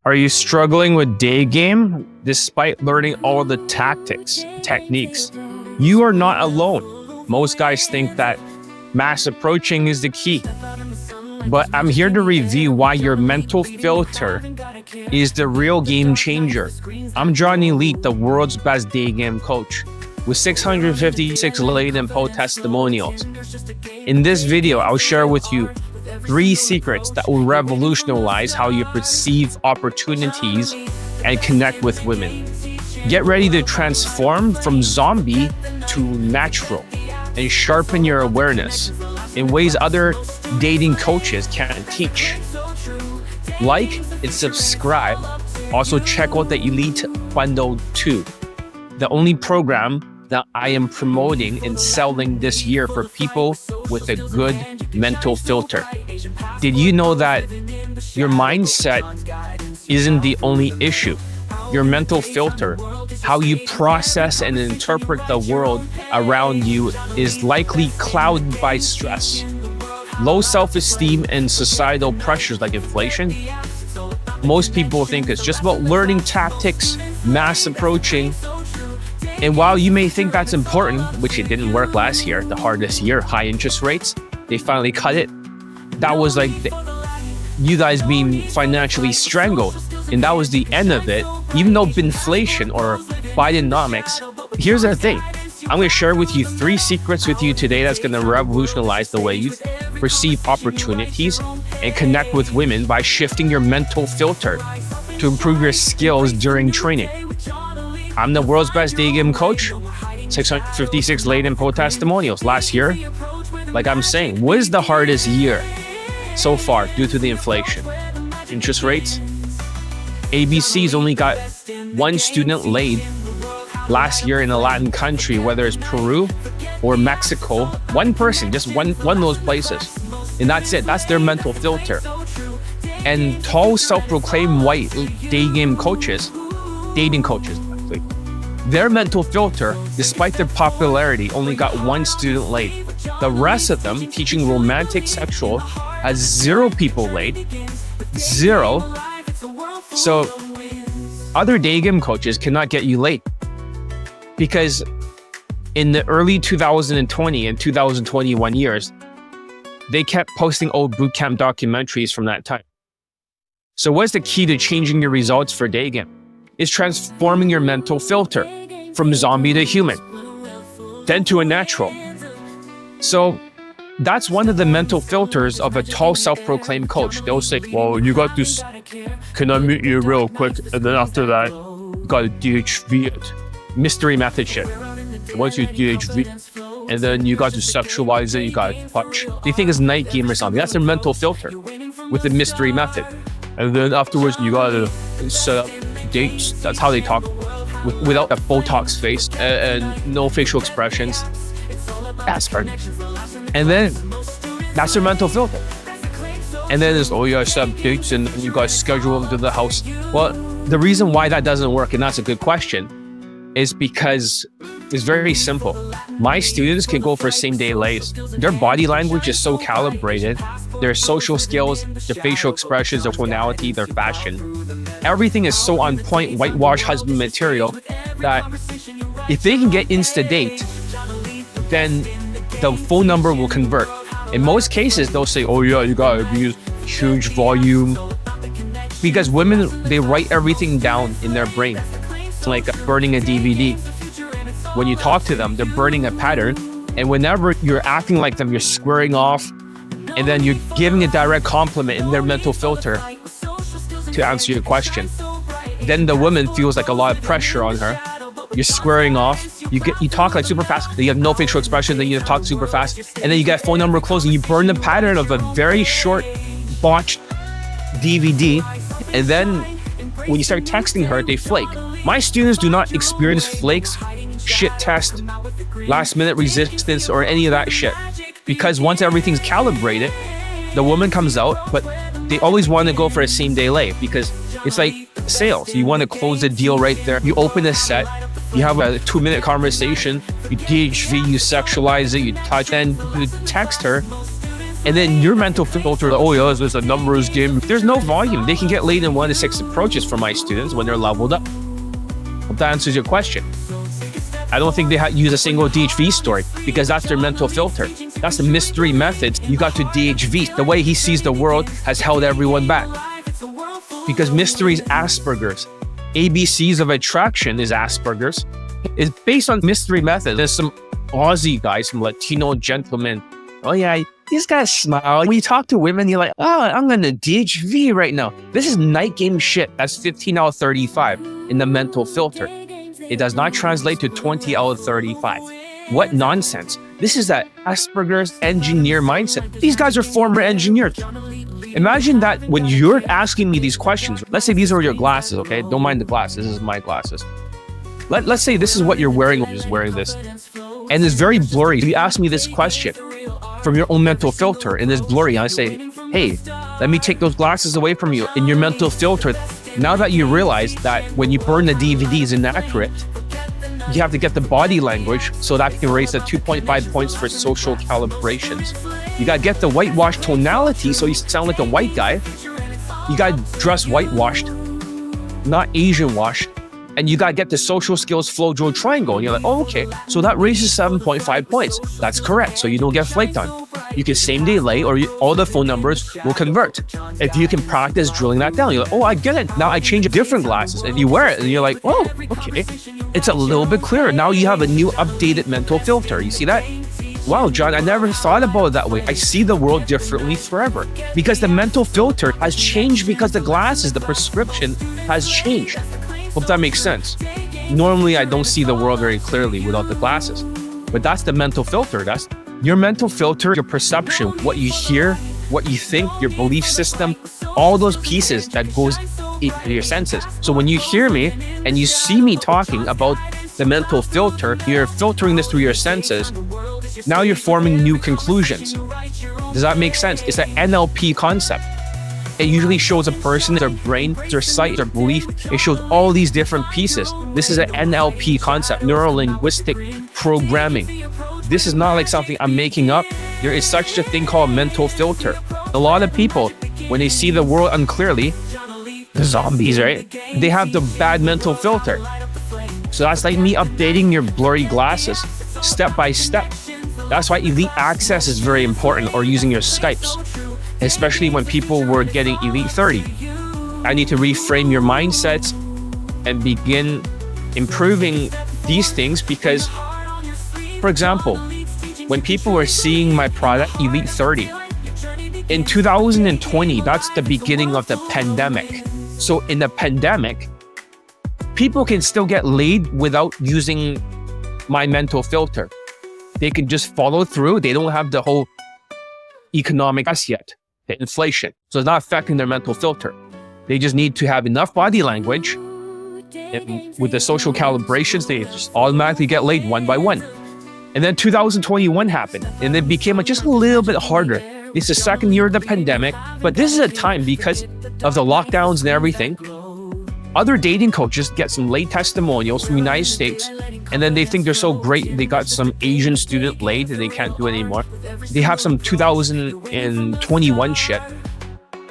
Are you struggling with Daygame despite learning all the techniques? You are not alone. Most guys think that mass approaching is the key. But I'm here to review why your mental filter is the real game changer. I'm Johnny Leak, the world's best Daygame coach, with 656 laden testimonials. In this video, I'll share with you 3 secrets that will revolutionize how you perceive opportunities and connect with women. Get ready to transform from zombie to natural and sharpen your awareness in ways other dating coaches can't teach. Like and subscribe. Also check out the Elite Bundle 2, the only program that I am promoting and selling this year for people with a good mental filter. Did you know that your mindset isn't the only issue? Your mental filter, how you process and interpret the world around you, is likely clouded by stress, low self-esteem, and societal pressures like inflation. Most people think it's just about learning tactics, mass approaching. And while you may think that's important, which it didn't work last year, the hardest year, high interest rates, they finally cut it. That was like you guys being financially strangled. And that was the end of it. Even though inflation or Bidenomics, here's the thing. I'm going to share with you 3 secrets with you today that's going to revolutionize the way you perceive opportunities and connect with women by shifting your mental filter to improve your skills during training. I'm the world's best Daygame coach, 656 laden testimonials. Last year, like I'm saying, was the hardest year so far due to the inflation. Interest rates. ABC's only got 1 student laid last year in a Latin country, whether it's Peru or Mexico. 1 person, just one of those places. And that's it. That's their mental filter. And tall, self-proclaimed white Daygame coaches, dating coaches, actually, their mental filter, despite their popularity, only got 1 student laid. The rest of them, teaching romantic sexual, has 0 people laid. 0. So other Daygame coaches cannot get you laid because in the early 2020 and 2021 years, they kept posting old bootcamp documentaries from that time. So what's the key to changing your results for Daygame? It's transforming your mental filter from zombie to human, then to a natural. So that's one of the mental filters of a tall, self-proclaimed coach. They'll say, well, you got this, can I meet you real quick? And then after that, you got to DHV it. Mystery method shit. Once you DHV, and then you got to sexualize it, you got to touch. They think it's night game or something. That's their mental filter with the mystery method. And then afterwards, you got to set up dates. That's how they talk without a Botox face and no facial expressions. That's hard. And then that's your mental filter. And then there's, oh yeah, set up dates and you guys schedule them to the house. Well, the reason why that doesn't work, and that's a good question, is because it's very simple. My students can go for same-day lays. Their body language is so calibrated. Their social skills, their facial expressions, their tonality, their fashion. Everything is so on point, whitewash husband material, that if they can get insta-date, then the phone number will convert. In most cases, they'll say, oh yeah, you gotta use huge volume. Because women, they write everything down in their brain. It's like burning a DVD. When you talk to them, they're burning a pattern. And whenever you're acting like them, you're squaring off. And then you're giving a direct compliment in their mental filter to answer your question. Then the woman feels like a lot of pressure on her. You're squaring off. You talk like super fast. Then you have no facial expression. Then you talk super fast. And then you get a phone number closed and you burn the pattern of a very short botched DVD. And then when you start texting her, they flake. My students do not experience flakes, shit test, last minute resistance, or any of that shit. Because once everything's calibrated, the woman comes out, but they always want to go for a same day lay because it's like sales. You want to close the deal right there. You open a set, you have a 2-minute conversation, you DHV, you sexualize it, you touch, and you text her, And then your mental filter, oh yeah, there's a numbers game. There's no volume. They can get laid in 1 to 6 approaches for my students when they're leveled up. Hope that answers your question. I don't think they use a single DHV story because that's their mental filter. That's the mystery method you got to DHV. The way he sees the world has held everyone back. Because mystery is Asperger's. ABCs of attraction is Asperger's. It's based on mystery method. There's some Aussie guys, some Latino gentlemen. Oh yeah, these guys smile. When you talk to women, you're like, oh, I'm gonna DHV right now. This is night game shit. That's 15 out of 35 in the mental filter. It does not translate to 20 out of 35. What nonsense. This is that Asperger's engineer mindset. These guys are former engineers. Imagine that when you're asking me these questions, let's say these are your glasses, okay? Don't mind the glasses, this is my glasses. Let's say this is what you're wearing, you're just wearing this. And it's very blurry. You ask me this question from your own mental filter and it's blurry. I say, hey, let me take those glasses away from you. In your mental filter, now that you realize that when you burn the DVD is inaccurate, you have to get the body language so that can raise the 2.5 points for social calibrations. You gotta get the whitewash tonality so you sound like a white guy. You gotta dress whitewashed, not Asian washed. And you gotta get the social skills FlowJo triangle. And you're like, oh, okay. So that raises 7.5 points. That's correct. So you don't get flaked on. You can same day lay or all the phone numbers will convert. If you can practice drilling that down, you're like, oh, I get it. Now I change different glasses. And you wear it and you're like, oh, okay. It's a little bit clearer. Now you have a new updated mental filter. You see that? Wow, John, I never thought about it that way. I see the world differently forever because the mental filter has changed because the glasses, the prescription has changed. Hope that makes sense. Normally, I don't see the world very clearly without the glasses, but that's the mental filter. That's your mental filter, your perception, what you hear, what you think, your belief system, all those pieces that goes into your senses. So when you hear me and you see me talking about the mental filter, you're filtering this through your senses. Now you're forming new conclusions. Does that make sense? It's an NLP concept. It usually shows a person, their brain, their sight, their belief. It shows all these different pieces. This is an NLP concept, neuro-linguistic programming. This is not like something I'm making up. There is such a thing called mental filter. A lot of people, when they see the world unclearly, the zombies, right? They have the bad mental filter. So that's like me updating your blurry glasses step by step. That's why elite access is very important, or using your Skypes. Especially when people were getting Elite 30. I need to reframe your mindsets and begin improving these things because, for example, when people were seeing my product, Elite 30, in 2020, that's the beginning of the pandemic. So in the pandemic, people can still get laid without using my mental filter. They can just follow through. They don't have the whole economic mess yet. Inflation. So it's not affecting their mental filter. They just need to have enough body language. And with the social calibrations, they just automatically get laid one by one. And then 2021 happened and it became just a little bit harder. It's the second year of the pandemic, but this is a time because of the lockdowns and everything. Other dating coaches get some late testimonials from the United States, and then they think they're so great. They got some Asian student laid and they can't do it anymore. They have some 2021 shit.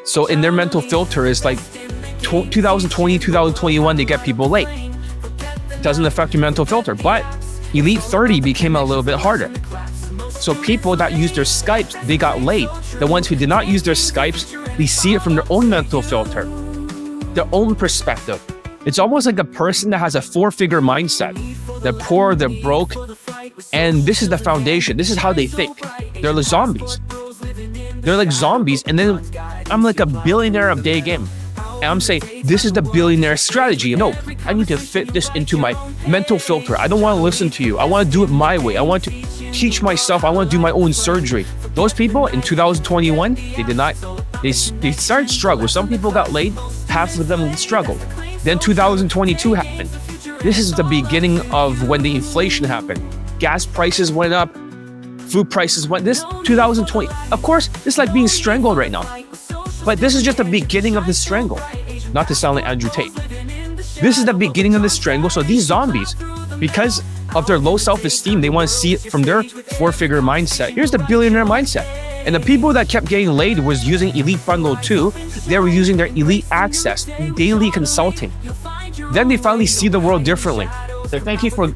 So in their mental filter, it's like 2020, 2021, they get people late. It doesn't affect your mental filter, but Elite 30 became a little bit harder. So people that use their Skypes, they got laid. The ones who did not use their Skypes, they see it from their own mental filter, their own perspective. It's almost like a person that has a 4-figure mindset. They're poor, they're broke, and this is the foundation. This is how they think. They're like zombies. They're like zombies, and then I'm like a billionaire of Daygame. And I'm saying, this is the billionaire strategy. No, I need to fit this into my mental filter. I don't want to listen to you. I want to do it my way. I want to teach myself. I want to do my own surgery. Those people in 2021, they did not, they started struggling. Some people got laid, half of them struggled. Then 2022 happened. This is the beginning of when the inflation happened. Gas prices went up, food prices went, this 2020, of course, it's like being strangled right now. But this is just the beginning of the strangle. Not to sound like Andrew Tate. This is the beginning of the strangle. So these zombies, because of their low self-esteem, they want to see it from their 4-figure mindset. Here's the billionaire mindset. And the people that kept getting laid was using Elite Bundle 2. They were using their Elite Access, daily consulting. Then they finally see the world differently. They're thank you for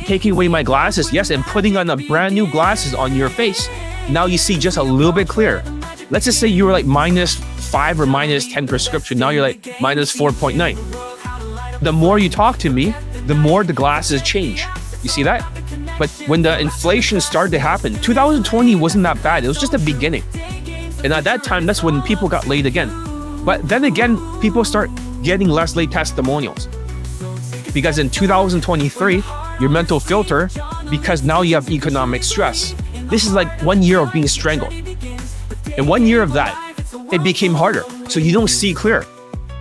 taking away my glasses, yes, and putting on a brand new glasses on your face. Now you see just a little bit clearer. Let's just say you were like -5 or -10 prescription. Now you're like -4.9. The more you talk to me, the more the glasses change. You see that? But when the inflation started to happen, 2020 wasn't that bad. It was just the beginning. And at that time, that's when people got laid again. But then again, people start getting less late testimonials. Because in 2023, your mental filter, because now you have economic stress. This is like 1 year of being strangled. In 1 year of that, it became harder. So you don't see clear.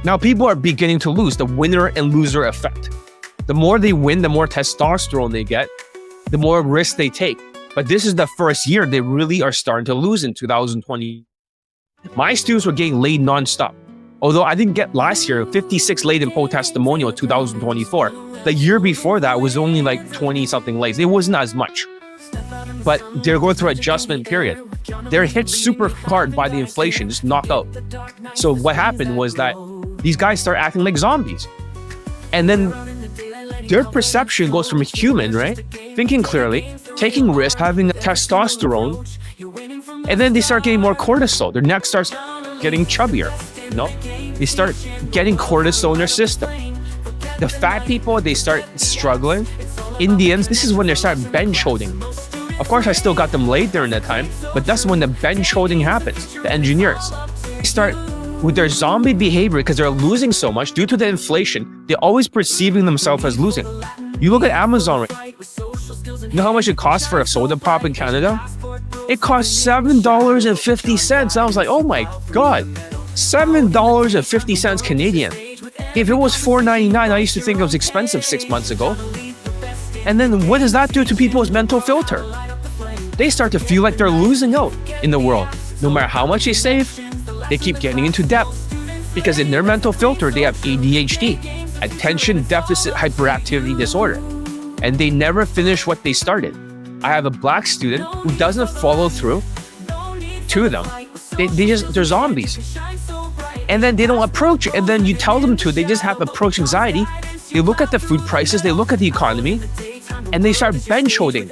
Now people are beginning to lose the winner and loser effect. The more they win, the more testosterone they get, the more risk they take. But this is the first year they really are starting to lose in 2020. My students were getting laid nonstop. Although I didn't get last year, 56 laid in full testimonial 2024. The year before that was only like 20 something lays. It wasn't as much. But they're going through adjustment period. They're hit super hard by the inflation, just knocked out. So what happened was that these guys start acting like zombies. And then their perception goes from human, right? Thinking clearly, taking risks, having testosterone, and then they start getting more cortisol. Their neck starts getting chubbier, you know? They start getting cortisol in their system. The fat people, they start struggling. Indians, this is when they start bench holding. Of course, I still got them laid during that time, but that's when the bench holding happens. The engineers, they start with their zombie behavior because they're losing so much due to the inflation. They're always perceiving themselves as losing. You look at Amazon, right? You know how much it costs for a soda pop in Canada? It costs $7.50. I was like, oh my God, $7.50 Canadian. If it was $4.99, I used to think it was expensive 6 months ago. And then what does that do to people's mental filter? They start to feel like they're losing out in the world. No matter how much they save, they keep getting into debt. Because in their mental filter, they have ADHD, attention deficit hyperactivity disorder. And they never finish what they started. I have a black student who doesn't follow through to them. They're zombies. And then they don't approach, and then you tell them to, they just have approach anxiety. They look at the food prices, they look at the economy, and they start bench holding.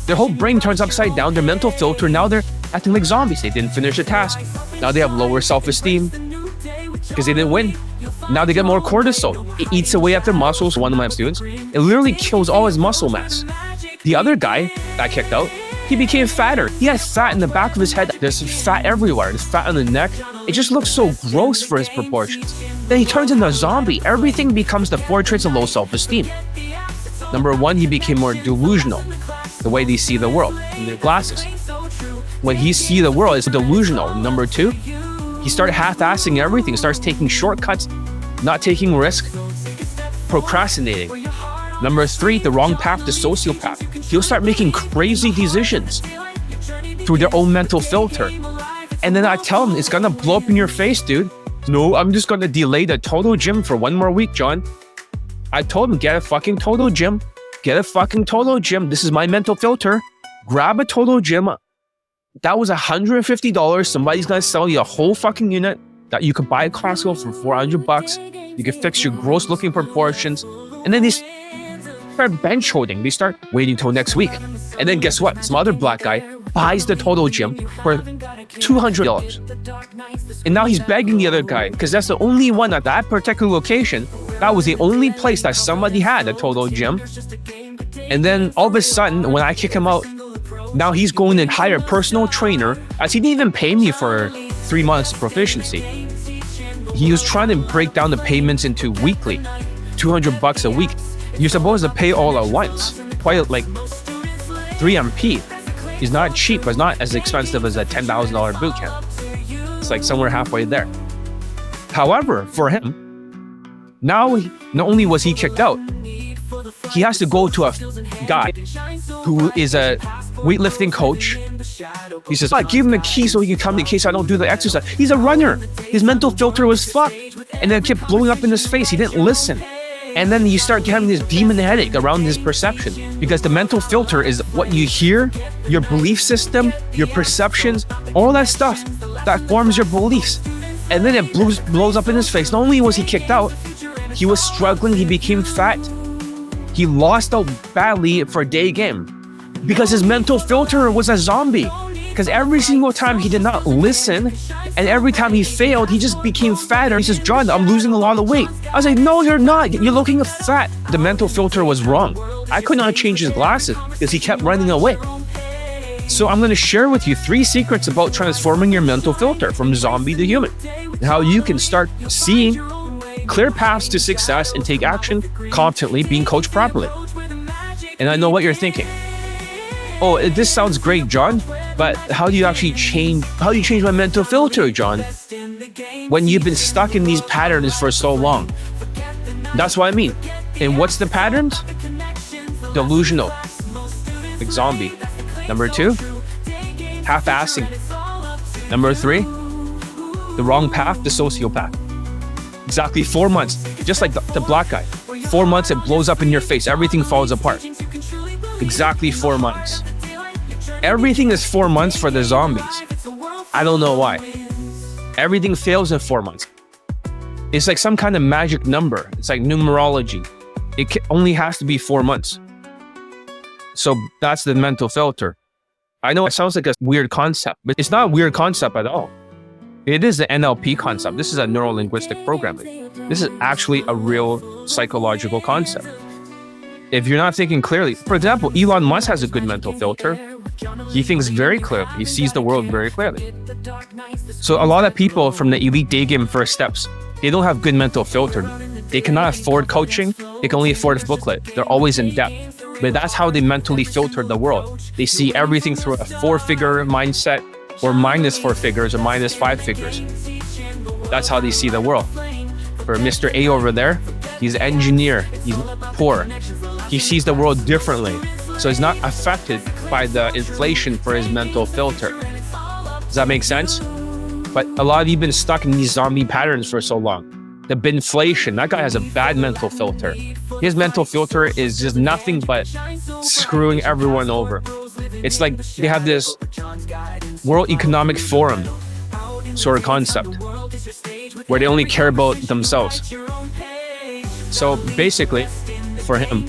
Their whole brain turns upside down, their mental filter, now they're acting like zombies. They didn't finish a task. Now they have lower self-esteem because they didn't win. Now they get more cortisol. It eats away at their muscles. One of my students, it literally kills all his muscle mass. The other guy got kicked out, he became fatter. He has fat in the back of his head. There's fat everywhere. There's fat on the neck. It just looks so gross for his proportions. Then he turns into a zombie. Everything becomes the 4 traits of low self-esteem. Number 1, he became more delusional. The way they see the world in their glasses. When he sees the world, it's delusional. Number 2, he started half-assing everything. Starts taking shortcuts, not taking risk, procrastinating. Number 3, the wrong path, the sociopath. He'll start making crazy decisions through their own mental filter. And then I tell him, it's gonna blow up in your face, dude. No, I'm just gonna delay the Total Gym for 1 more week, John. I told him, get a fucking Total Gym. Get a fucking Total Gym. This is my mental filter. Grab a Total Gym. That was $150. Somebody's gonna sell you a whole fucking unit that you could buy at Costco for $400. You can fix your gross looking proportions. And then they start bench holding. They start waiting till next week. And then guess what? Some other black guy buys the Total Gym for $200. And now he's begging the other guy because that's the only one at that particular location. That was the only place that somebody had a Total Gym. And then all of a sudden, when I kick him out, now he's going to hire a personal trainer, as he didn't even pay me for 3 months proficiency. He was trying to break down the payments into weekly, $200 a week. You're supposed to pay all at once. Quite like 3MP is not cheap, but it's not as expensive as a $10,000 boot camp. It's like somewhere halfway there. However, for him, now not only was he kicked out, he has to go to a guy who is a weightlifting coach. He says, I give him the key so he can come in case I don't do the exercise. He's a runner. His mental filter was fucked. And then it kept blowing up in his face. He didn't listen. And then you start having this demon headache around this perception, because the mental filter is what you hear, your belief system, your perceptions, all that stuff that forms your beliefs. And then it blows up in his face. Not only was he kicked out, he was struggling, he became fat. He lost out badly for Daygame because his mental filter was a zombie. Because every single time he did not listen, and every time he failed, he just became fatter. He says, John, I'm losing a lot of weight. I was like, no, you're not. You're looking fat. The mental filter was wrong. I could not change his glasses because he kept running away. So I'm going to share with you 3 secrets about transforming your mental filter from zombie to human. How you can start seeing clear paths to success and take action confidently, being coached properly. And I know what you're thinking. Oh, this sounds great, John, but how do you change my mental filter, John, when you've been stuck in these patterns for so long? That's what I mean. And what's the patterns? Delusional, like zombie. Number 2, half-assing. Number 3, the wrong path, the sociopath. Exactly 4 months, just like the black guy. 4 months, it blows up in your face. Everything falls apart. Exactly 4 months. Everything is 4 months for the zombies. I don't know why. Everything fails in 4 months. It's like some kind of magic number. It's like numerology. It only has to be 4 months. So that's the mental filter. I know it sounds like a weird concept, but it's not a weird concept at all. It is the NLP concept. This is a neuro-linguistic programming. This is actually a real psychological concept. If you're not thinking clearly, for example, Elon Musk has a good mental filter. He thinks very clearly. He sees the world very clearly. So a lot of people from the elite Daygame first steps, they don't have good mental filter. They cannot afford coaching. They can only afford a booklet. They're always in debt. But that's how they mentally filter the world. They see everything through a 4-figure mindset, or minus 4 figures, or minus 5 figures. That's how they see the world. For Mr. A over there, he's an engineer. He's poor. He sees the world differently. So he's not affected by the inflation for his mental filter. Does that make sense? But a lot of you have been stuck in these zombie patterns for so long. The binflation, that guy has a bad mental filter. His mental filter is just nothing but screwing everyone over. It's like they have this World Economic Forum sort of concept where they only care about themselves. So basically, for him,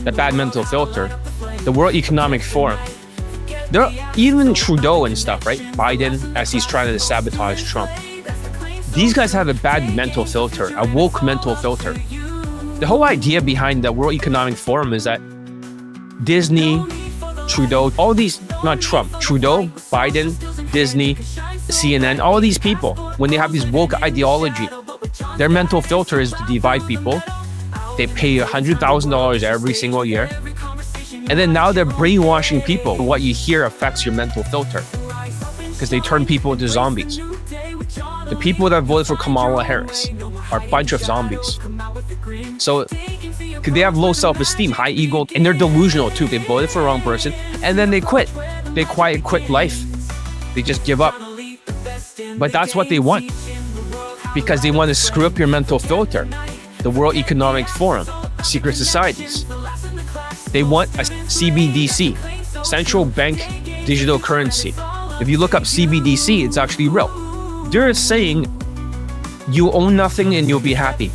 the bad mental filter, the World Economic Forum, even Trudeau and stuff, right? Biden, as he's trying to sabotage Trump. These guys have a bad mental filter, a woke mental filter. The whole idea behind the World Economic Forum is that Disney, Trudeau, all these, not Trump, Trudeau, Biden, Disney, CNN, all these people, when they have this woke ideology, their mental filter is to divide people. They pay $100,000 every single year. And then now they're brainwashing people. What you hear affects your mental filter because they turn people into zombies. The people that voted for Kamala Harris are a bunch of zombies. So they have low self-esteem, high ego, and they're delusional too. They voted for the wrong person and then they quit. They quit life. They just give up. But that's what they want because they want to screw up your mental filter. The World Economic Forum, secret societies. They want a CBDC, central bank digital currency. If you look up CBDC, it's actually real. They're saying you own nothing and you'll be happy.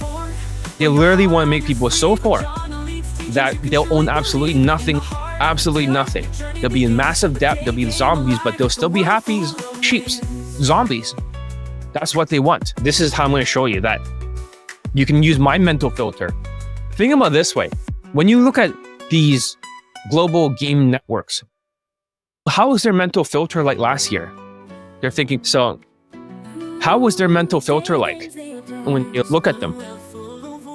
They literally want to make people so poor that they'll own absolutely nothing. They'll be in massive debt, they'll be zombies, but they'll still be happy sheeps, zombies. That's what they want. This is how I'm going to show you that you can use my mental filter. Think about it this way. When you look at these global game networks, how was their mental filter like last year? They're thinking, so how was their mental filter like when you look at them?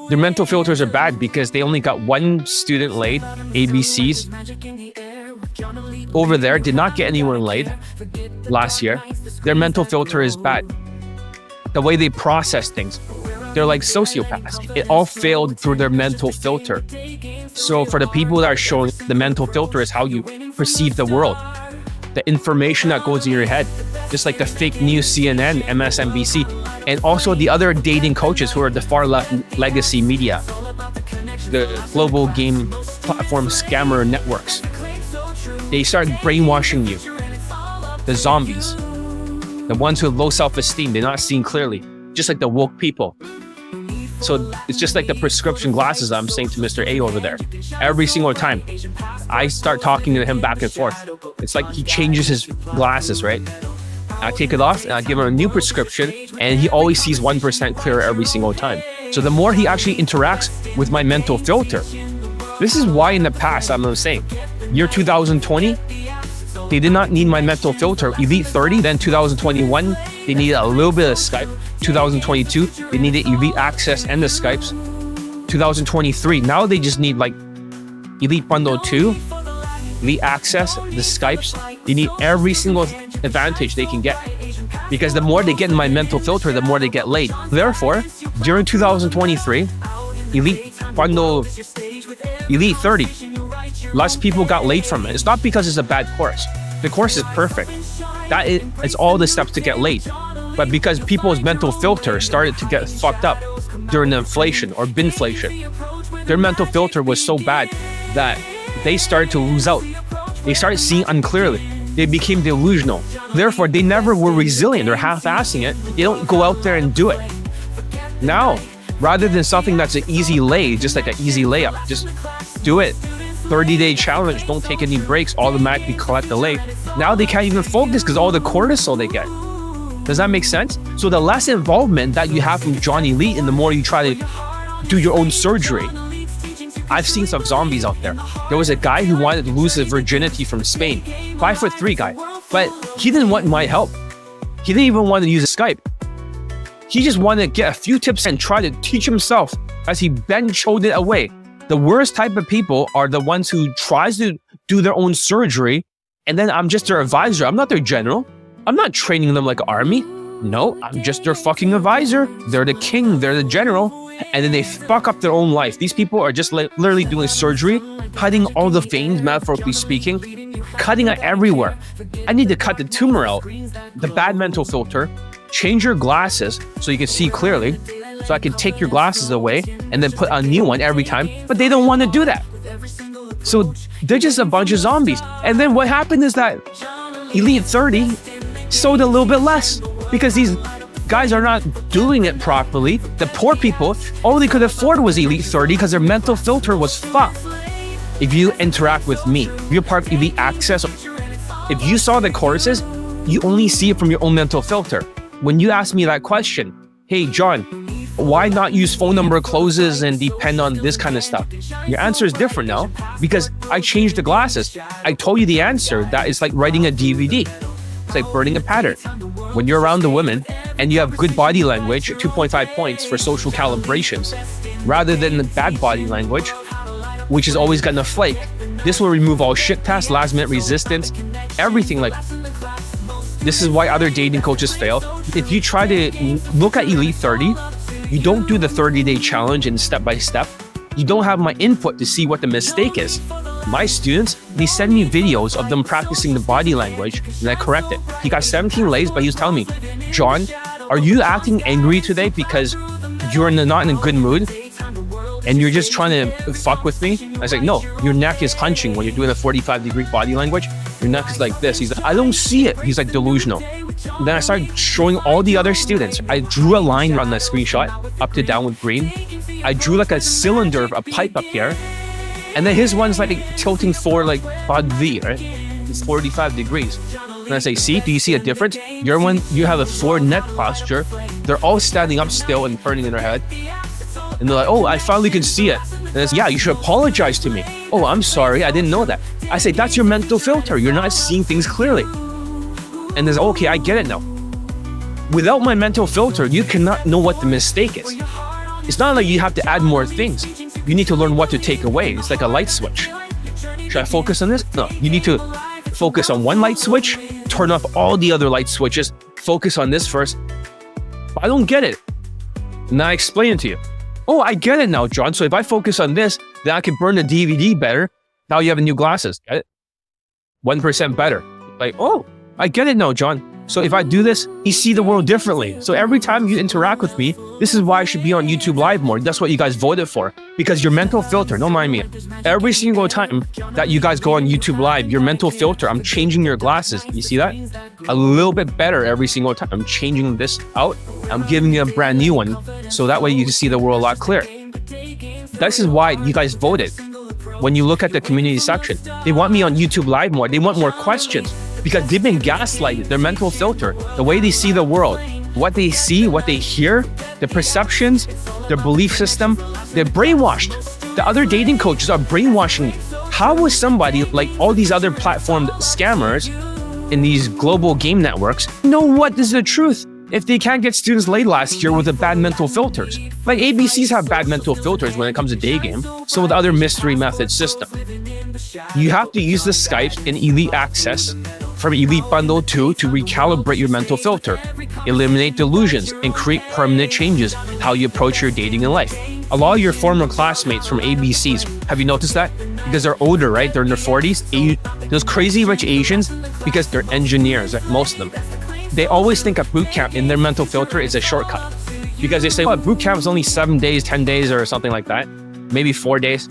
Their mental filters are bad because they only got one student laid, ABCs. Over there, did not get anyone laid last year. Their mental filter is bad. The way they process things, they're like sociopaths. It all failed through their mental filter. So for the people that are showing, the mental filter is how you perceive the world. The information that goes in your head, just like the fake news CNN, MSNBC, and also the other dating coaches who are the far left legacy media. the global game platform scammer networks. They start brainwashing you. The zombies, the ones who have low self-esteem, they're not seeing clearly, just like the woke people. So it's just like the prescription glasses I'm saying to Mr. A over there. Every single time I start talking to him back and forth, it's like he changes his glasses, right? I take it off and I give him a new prescription, and he always sees 1% clearer every single time. So the more he actually interacts with my mental filter, this is why in the past, I'm saying, year 2020, they did not need my mental filter. Elite 30, then 2021, they needed a little bit of Skype. 2022, they needed Elite Access and the Skypes. 2023, now they just need like Elite Bundle 2, Elite Access, the Skypes. They need every single advantage they can get. Because the more they get in my mental filter, the more they get laid. Therefore, during 2023, Elite Bundle, Elite 30, less people got laid from it. It's not because it's a bad course. The course is perfect. It's all the steps to get laid. But because people's mental filter started to get fucked up during the inflation or binflation, their mental filter was so bad that they started to lose out. They started seeing unclearly. They became delusional. Therefore, they never were resilient or half-assing it. They don't go out there and do it. Now, rather than something that's an easy lay, just like an easy layup, just do it. 30-day challenge, don't take any breaks, automatically collect the lay. Now they can't even focus because all the cortisol they get. Does that make sense? So the less involvement that you have from John Elite and the more you try to do your own surgery. I've seen some zombies out there. There was a guy who wanted to lose his virginity from Spain. 5'3" guy. But he didn't want my help. He didn't even want to use a Skype. He just wanted to get a few tips and try to teach himself as he ben-choded it away. The worst type of people are the ones who tries to do their own surgery, and then I'm just their advisor. I'm not their general. I'm not training them like an army. No, I'm just their fucking advisor. They're the king, they're the general, and then they fuck up their own life. These people are just literally doing surgery, cutting all the veins, metaphorically speaking, cutting it everywhere. I need to cut the tumor out, the bad mental filter, change your glasses so you can see clearly, so I can take your glasses away and then put a new one every time, but they don't want to do that. So they're just a bunch of zombies. And then what happened is that Elite 30 sold a little bit less because these guys are not doing it properly. The poor people, all they could afford was Elite 30 because their mental filter was fucked. If you interact with me, if you're part of Elite Access, if you saw the courses, you only see it from your own mental filter. When you ask me that question, hey, John, why not use phone number closes and depend on this kind of stuff? Your answer is different now because I changed the glasses. I told you the answer that it's like writing a DVD. It's like burning a pattern. When you're around the women and you have good body language, 2.5 points for social calibrations, rather than the bad body language, which is always gonna flake. This will remove all shit tests, last minute resistance, everything. Like, this is why other dating coaches fail. If you try to look at Elite 30, you don't do the 30-day challenge and step by step. You don't have my input to see what the mistake is. My students, they send me videos of them practicing the body language and I correct it. He got 17 lays, but he was telling me, John, are you acting angry today because you're not in a good mood and you're just trying to fuck with me? I was like, no, your neck is hunching when you're doing a 45-degree body language. Your neck is like this. He's like, I don't see it. He's like delusional. Then I started showing all the other students. I drew a line on the screenshot, up to down with green. I drew like a cylinder, a pipe up here. And then his one's like tilting forward like Pod V, right? It's 45 degrees. And I say, see, do you see a difference? Your one, you have a forward neck posture. They're all standing up still and turning in their head. And they're like, oh, I finally can see it. And it's, yeah, you should apologize to me. Oh, I'm sorry, I didn't know that. I say, that's your mental filter. You're not seeing things clearly. And there's, okay, I get it now. Without my mental filter, you cannot know what the mistake is. It's not like you have to add more things. You need to learn what to take away. It's like a light switch. Should I focus on this? No, you need to focus on one light switch, turn off all the other light switches, focus on this first. But I don't get it. Now I explain it to you. Oh, I get it now, John. So if I focus on this, then I can burn the DVD better. Now you have new glasses. Get it? 1% better. Like, oh, I get it now, John. So if I do this, you see the world differently. So every time you interact with me, this is why I should be on YouTube Live more. That's what you guys voted for. Because your mental filter, don't mind me, every single time that you guys go on YouTube Live, your mental filter, I'm changing your glasses. You see that? A little bit better every single time. I'm changing this out. I'm giving you a brand new one. So that way you can see the world a lot clearer. This is why you guys voted. When you look at the community section, they want me on YouTube Live more. They want more questions. Because they've been gaslighted, their mental filter, the way they see the world, what they see, what they hear, the perceptions, their belief system, they're brainwashed. The other dating coaches are brainwashing you. How will somebody like all these other platform scammers in these global game networks know what is the truth if they can't get students laid last year with the bad mental filters? Like ABCs have bad mental filters when it comes to Daygame, so with other mystery method system. You have to use the Skype in Elite Access from Elite Bundle 2 to recalibrate your mental filter, eliminate delusions, and create permanent changes how you approach your dating in life. A lot of your former classmates from ABCs, have you noticed that? Because they're older, right? They're in their 40s. Those crazy rich Asians, because they're engineers, right? Most of them. They always think a boot camp in their mental filter is a shortcut. Because they say, well, boot camp is only 7 days, 10 days, or something like that. Maybe 4 days.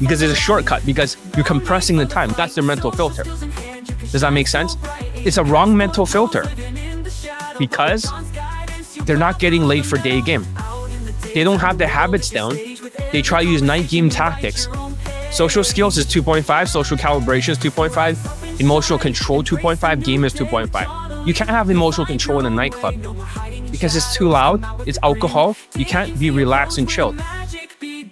Because it's a shortcut, because you're compressing the time. That's their mental filter. Does that make sense? It's a wrong mental filter because they're not getting laid for day game. They don't have the habits down. They try to use night game tactics. Social skills is 2.5, social calibration is 2.5, emotional control 2.5, game is 2.5. You can't have emotional control in a nightclub because it's too loud, it's alcohol, you can't be relaxed and chilled.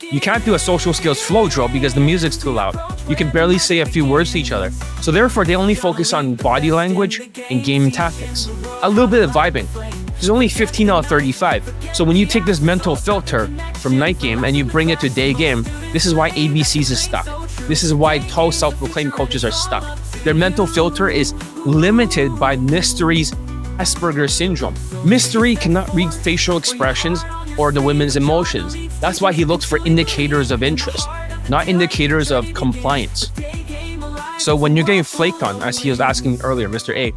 You can't do a social skills flow drill because the music's too loud. You can barely say a few words to each other. So therefore, they only focus on body language and game tactics. A little bit of vibing. There's only 15 out of 35. So when you take this mental filter from night game and you bring it to day game, this is why ABCs is stuck. This is why tall self-proclaimed coaches are stuck. Their mental filter is limited by Mystery's Asperger's syndrome. Mystery cannot read facial expressions or the women's emotions. That's why he looks for indicators of interest, not indicators of compliance. So when you're getting flaked on, as he was asking earlier, Mr. A,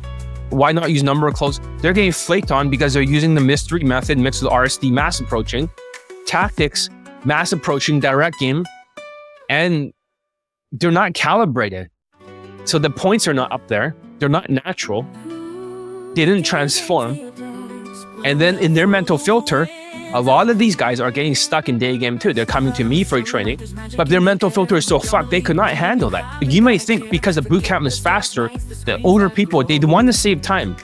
why not use number of close? They're getting flaked on because they're using the mystery method mixed with RSD mass approaching, tactics, mass approaching, direct game, and they're not calibrated. So the points are not up there. They're not natural. They didn't transform. And then in their mental filter, a lot of these guys are getting stuck in day game too. They're coming to me for training, but their mental filter is so fucked, they could not handle that. You may think because the boot camp is faster, the older people, they want to save time.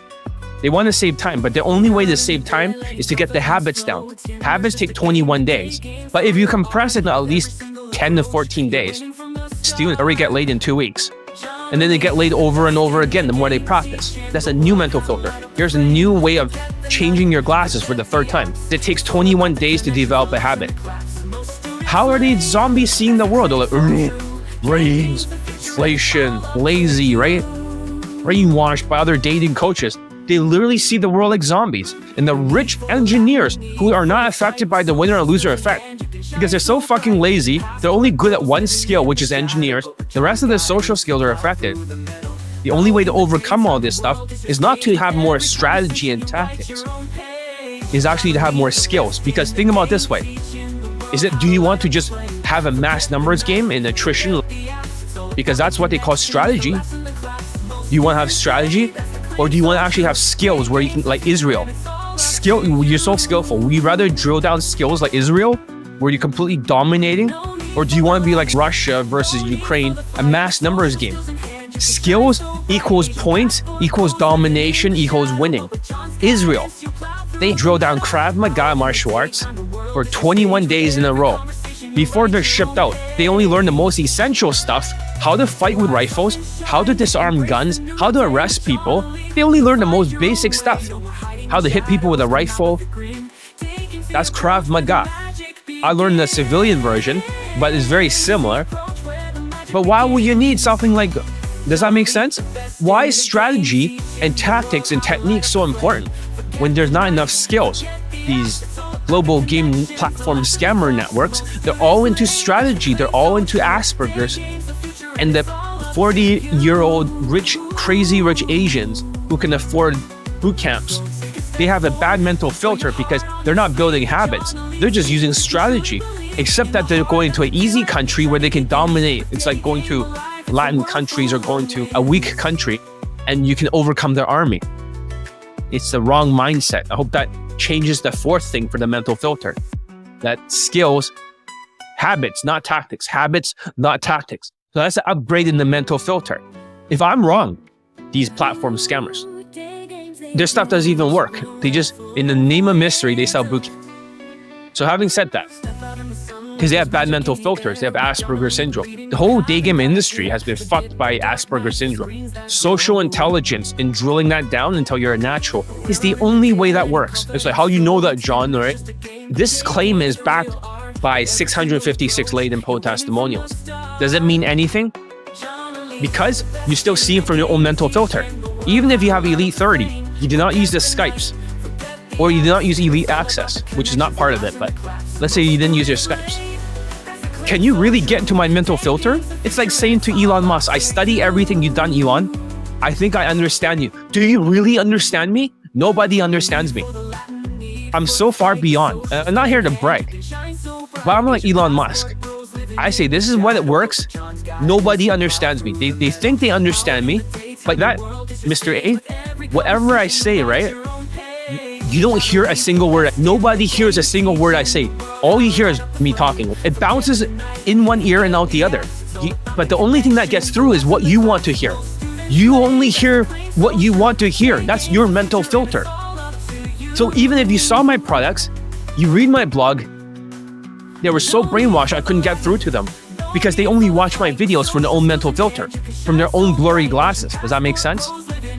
They want to save time, but the only way to save time is to get the habits down. Habits take 21 days, but if you compress it to at least 10 to 14 days, students already get laid in 2 weeks. And then they get laid over and over again the more they practice. That's a new mental filter. Here's a new way of changing your glasses for the third time. It takes 21 days to develop a habit. How are these zombies seeing the world? They're like, brains, inflation, lazy, right? Brainwashed by other dating coaches. They literally see the world like zombies. And the rich engineers who are not affected by the winner or loser effect, because they're so fucking lazy, they're only good at one skill, which is engineers. The rest of their social skills are affected. The only way to overcome all this stuff is not to have more strategy and tactics, is actually to have more skills. Because think about it this way. Do you want to just have a mass numbers game in attrition? Because that's what they call strategy. Do you want to have strategy? Or do you want to actually have skills where you can, like Israel? You're so skillful. Would you rather drill down skills like Israel, where you're completely dominating? Or do you want to be like Russia versus Ukraine, a mass numbers game? Skills equals points, equals domination, equals winning. Israel, they drill down Krav Maga martial arts for 21 days in a row. Before they're shipped out, they only learn the most essential stuff: how to fight with rifles, how to disarm guns, how to arrest people. They only learn the most basic stuff. How to hit people with a rifle. That's Krav Maga. I learned the civilian version, but it's very similar. But why would you need something like, does that make sense? Why is strategy and tactics and techniques so important when there's not enough skills? These global game platform scammer networks, they're all into strategy, they're all into Asperger's. And the 40-year-old crazy rich Asians who can afford boot camps. They have a bad mental filter because they're not building habits. They're just using strategy, except that they're going to an easy country where they can dominate. It's like going to Latin countries or going to a weak country and you can overcome their army. It's the wrong mindset. I hope that changes the fourth thing for the mental filter. That skills, habits, not tactics. Habits, not tactics. So that's the upgrade in the mental filter. If I'm wrong, these platform scammers, their stuff doesn't even work. They just, in the name of mystery, they sell boot camp. So having said that, because they have bad mental filters, they have Asperger's syndrome. The whole Daygame industry has been fucked by Asperger's syndrome. Social intelligence and drilling that down until you're a natural is the only way that works. It's like, how you know that, John, right? This claim is backed by 656 latent post testimonials. Does it mean anything? Because you still see it from your own mental filter. Even if you have Elite 30, you do not use the Skypes, or you do not use Elite Access, which is not part of it, but let's say you didn't use your Skypes. Can you really get into my mental filter? It's like saying to Elon Musk, I study everything you've done, Elon. I think I understand you. Do you really understand me? Nobody understands me. I'm so far beyond. I'm not here to brag, but I'm like Elon Musk. I say, this is what it works. Nobody understands me. They think they understand me, but that, Mr. A, whatever I say, right? You don't hear a single word. Nobody hears a single word I say. All you hear is me talking. It bounces in one ear and out the other. But the only thing that gets through is what you want to hear. You only hear what you want to hear. That's your mental filter. So even if you saw my products, you read my blog, they were so brainwashed I couldn't get through to them because they only watch my videos from their own mental filter, from their own blurry glasses. Does that make sense?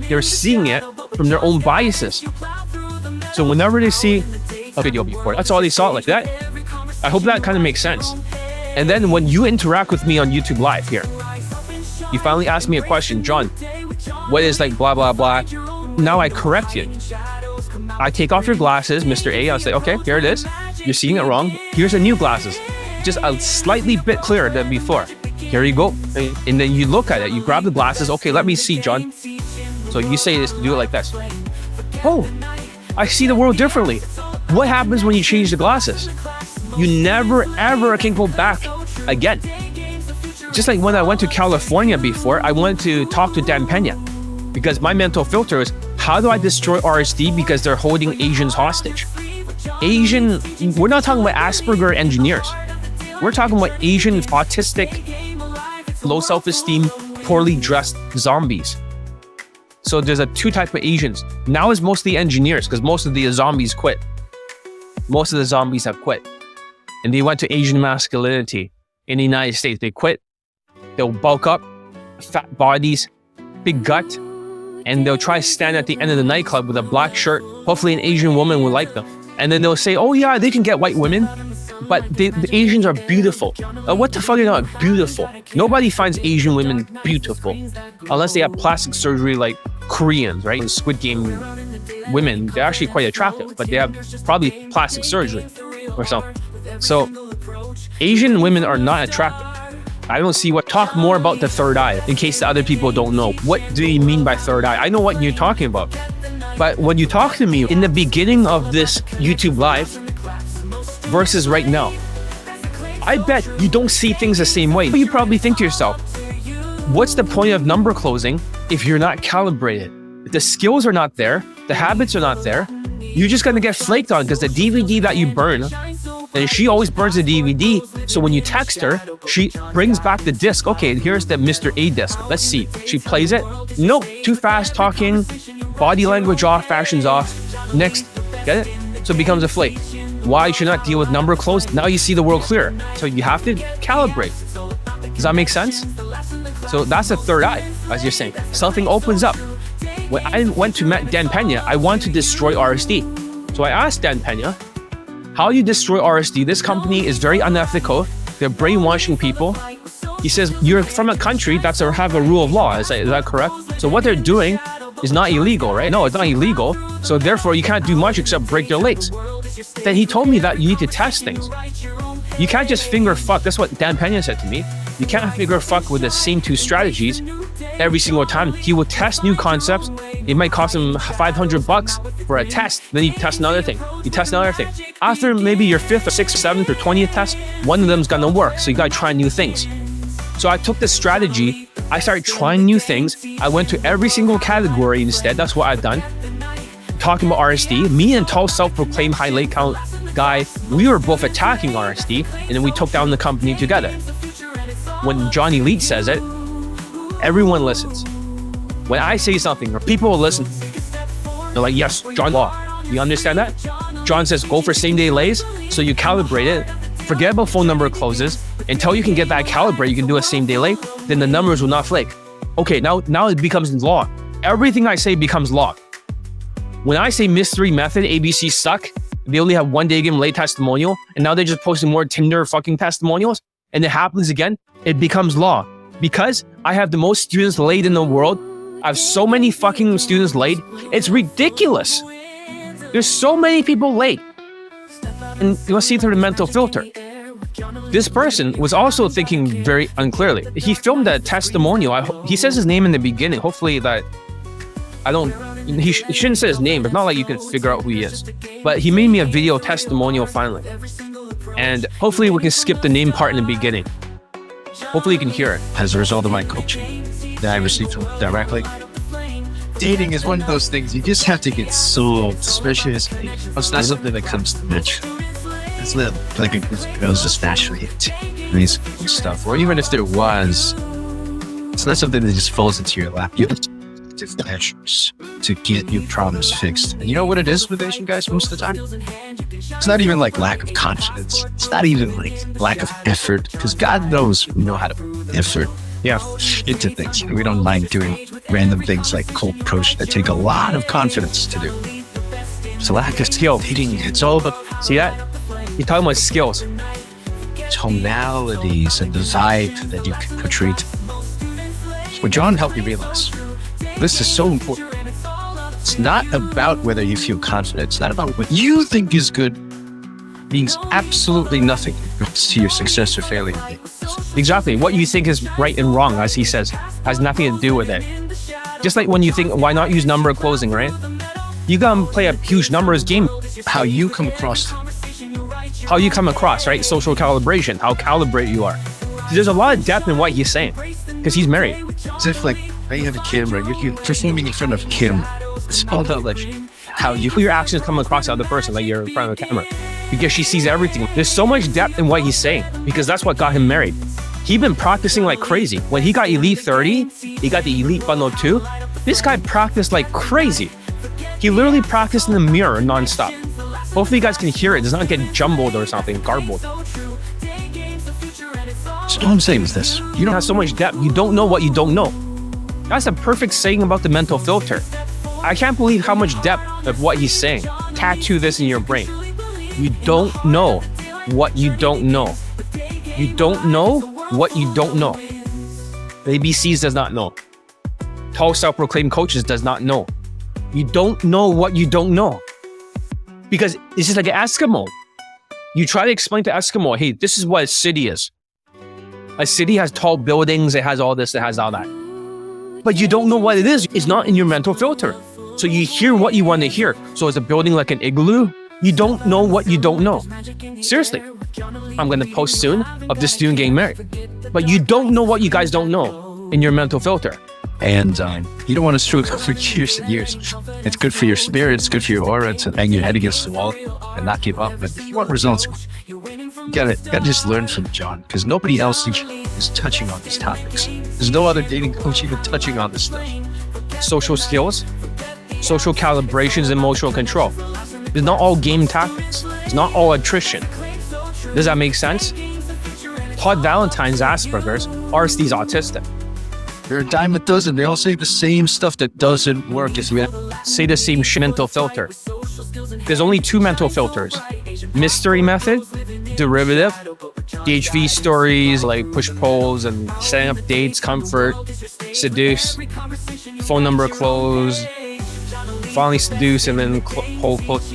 They're seeing it from their own biases. So whenever they see a video before, that's all they saw like that. I hope that kind of makes sense. And then when you interact with me on YouTube Live here, you finally ask me a question, John, what is like blah, blah, blah. Now I correct you. I take off your glasses, Mr. A. I'll say, okay, here it is. You're seeing it wrong. Here's the new glasses. Just a slightly bit clearer than before. Here you go. And then you look at it. You grab the glasses. Okay, let me see, John. So you say this, do it like this. Oh, I see the world differently. What happens when you change the glasses? You never, ever can go back again. Just like when I went to California before, I wanted to talk to Dan Pena because my mental filter is, how do I destroy RSD because they're holding Asians hostage? We're not talking about Asperger engineers. We're talking about Asian autistic, low self-esteem, poorly dressed zombies. So there's two types of Asians. Now it's mostly engineers because most of the zombies quit. Most of the zombies have quit. And they went to Asian masculinity in the United States. They quit. They'll bulk up, fat bodies, big gut, and they'll try to stand at the end of the nightclub with a black shirt. Hopefully an Asian woman will like them. And then they'll say, oh yeah, they can get white women, but the Asians are beautiful. What the fuck are not beautiful? Nobody finds Asian women beautiful unless they have plastic surgery like Koreans, right? In Squid Game women, they're actually quite attractive, but they have probably plastic surgery or something. So Asian women are not attractive. I don't see talk more about the third eye in case the other people don't know. What do you mean by third eye? I know what you're talking about. But when you talk to me in the beginning of this YouTube Live versus right now, I bet you don't see things the same way. You probably think to yourself, what's the point of number closing if you're not calibrated? If the skills are not there, the habits are not there, you're just gonna get flaked on because the DVD that you burn, and she always burns the DVD, so when you text her, she brings back the disc. Okay, here's the Mr. A disc. Let's see. She plays it. Nope, too fast talking, body language off, fashion's off. Next, get it? So it becomes a flake. Why should not deal with number close? Now you see the world clearer. So you have to calibrate. Does that make sense? So that's the third eye, as you're saying. Something opens up. When I went to meet Dan Pena, I wanted to destroy RSD. So I asked Dan Pena, how do you destroy RSD? This company is very unethical. They're brainwashing people. He says, you're from a country that's have a rule of law. Is that correct? So what they're doing is not illegal, right? No, it's not illegal. So therefore, you can't do much except break their legs. Then he told me that you need to test things. You can't just finger fuck. That's what Dan Pena said to me. You can't finger fuck with the same 2 strategies every single time. He will test new concepts. It might cost him $500 for a test. Then he tests another thing. He tests another thing. After maybe your 5th or 6th or 7th or 20th test, one of them's gonna work. So you gotta try new things. So I took this strategy. I started trying new things. I went to every single category instead. That's what I've done. Talking about RSD, me and tall self-proclaimed high late count guy, we were both attacking RSD, and then we took down the company together. When John Elite says it, everyone listens. When I say something, or people will listen, they're like, yes, John Law. You understand that? John says, go for same-day lays, so you calibrate it, forget about phone number closes, until you can get that calibrate, you can do a same-day lay, then the numbers will not flake. Okay, now it becomes law. Everything I say becomes law. When I say mystery method, ABC suck, they only have 1 Daygame lay testimonial, and now they're just posting more Tinder fucking testimonials, and it happens again, it becomes law. Because I have the most students laid in the world, I have so many fucking students laid, it's ridiculous. There's so many people late. And you'll see through the mental filter. This person was also thinking very unclearly. He filmed a testimonial. He says his name in the beginning. Hopefully that he shouldn't say his name. It's not like you can figure out who he is. But he made me a video testimonial finally. And hopefully we can skip the name part in the beginning. Hopefully you can hear it. As a result of my coaching that I received from directly, dating is one of those things you just have to get sold, especially as it's not something that comes to nature. It's not like it goes just naturally into these stuff. Or even if there was, it's not something that just falls into your lap. You have to take measures to get your problems fixed. And you know what it is with Asian guys most of the time? It's not even like lack of confidence. It's not even like lack of effort, because God knows we know how to put effort into things. We don't mind doing random things like cold approach that take a lot of confidence to do. It's a lack of skill. It's all about, see that? You're talking about skills. Tonalities and the vibe that you can portray. What John helped me realize, this is so important. It's not about whether you feel confident. It's not about what you think is good means absolutely nothing to your success or failure. Exactly. What you think is right and wrong, as he says, has nothing to do with it. Just like when you think, why not use number closing, right? You gotta play a huge numbers game. How you come across, right? Social calibration, how calibrate you are. There's a lot of depth in what he's saying, because he's married. It's if like, when you have a camera, you're performing in front of a camera. It's all about like how your actions come across the other person, like you're in front of the camera, because she sees everything. There's so much depth in what he's saying, because that's what got him married. He'd been practicing like crazy. When he got Elite 30, he got the Elite Bundle 2. This guy practiced like crazy. He literally practiced in the mirror nonstop. Hopefully you guys can hear it. It does not get jumbled or something, garbled. So what I'm saying is this. You don't have so much depth. You don't know what you don't know. That's a perfect saying about the mental filter. I can't believe how much depth of what he's saying. Tattoo this in your brain. You don't know what you don't know. You don't know what you don't know. The ABCs does not know. Tall self-proclaimed coaches does not know. You don't know what you don't know. Because it's just like an Eskimo. You try to explain to Eskimo, hey, this is what a city is. A city has tall buildings, it has all this, it has all that. But you don't know what it is. It's not in your mental filter. So you hear what you want to hear. So is a building like an igloo? You don't know what you don't know. Seriously. I'm going to post soon of this student getting married. But you don't know what you guys don't know in your mental filter. And you don't want to struggle for years and years. It's good for your spirit. It's good for your aura to bang your head against the wall and not give up. But if you want results, you gotta just learn from John, because nobody else is touching on these topics. There's no other dating coach even touching on this stuff. Social skills, social calibrations, emotional control. It's not all game tactics. It's not all attrition. Does that make sense? Todd Valentine's Asperger's, RSD's autistic. They're a dime a dozen. They all say the same stuff that doesn't work. Say the same mental filter. There's only 2 mental filters. Mystery method, derivative, DHV stories like push polls and setting up dates, comfort, seduce, phone number close, finally seduce and then hold close.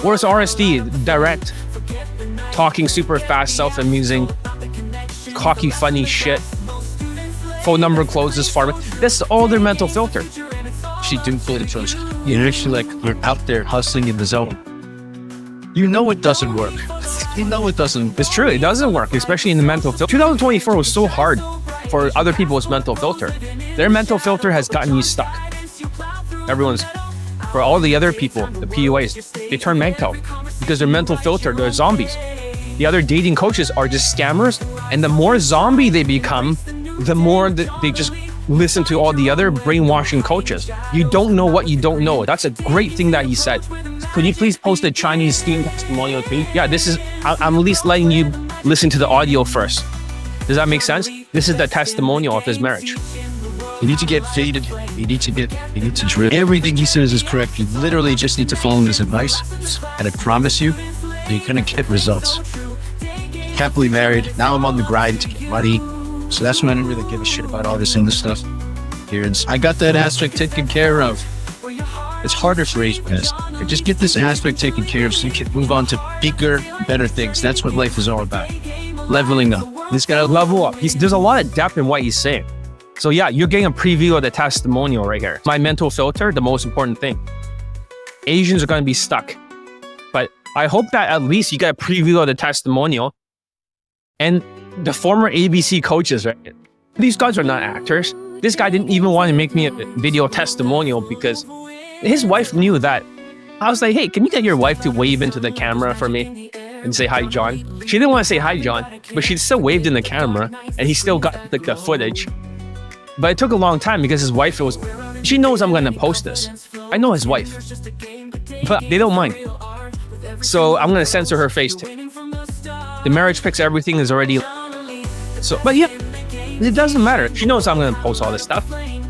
Or it's RSD, direct. talking super fast, self-amusing, cocky, funny shit. Phone number closes, farming. That's all their mental filter. She do fully trust. You're actually like, you're out there hustling in the zone. You know it doesn't work. You know it doesn't. It's true, it doesn't work, especially in the mental filter. 2024 was so hard for other people's mental filter. Their mental filter has gotten you stuck. For all the other people, the PUAs, they turn mental because their mental filter, they're zombies. The other dating coaches are just scammers, and the more zombie they become, the more that they just listen to all the other brainwashing coaches. You don't know what you don't know. That's a great thing that he said. Could you please post a Chinese student testimonial to me? Yeah, I'm at least letting you listen to the audio first. Does that make sense? This is the testimonial of his marriage. You need to get faded. You need to drill. Everything he says is correct. You literally just need to follow his advice. And I promise you, you're going to get results. Happily married. Now I'm on the grind to get money. So that's when I didn't really give a shit about all this other stuff. I got that aspect taken care of. It's harder for Asian guys. Just get this aspect taken care of so you can move on to bigger, better things. That's what life is all about. Leveling up. He's got to level up. There's a lot of depth in what he's saying. So yeah, you're getting a preview of the testimonial right here. My mental filter, the most important thing. Asians are going to be stuck. But I hope that at least you get a preview of the testimonial. And the former ABC coaches, right? These guys are not actors. This guy didn't even want to make me a video testimonial because his wife knew that. I was like, hey, can you get your wife to wave into the camera for me and say, hi, John? She didn't want to say hi, John, but she still waved in the camera and he still got like the footage. But it took a long time because his wife she knows I'm going to post this. I know his wife, but they don't mind. So I'm going to censor her face too. The marriage pics, everything is already. So, but yeah, it doesn't matter. She knows I'm going to post all this stuff. I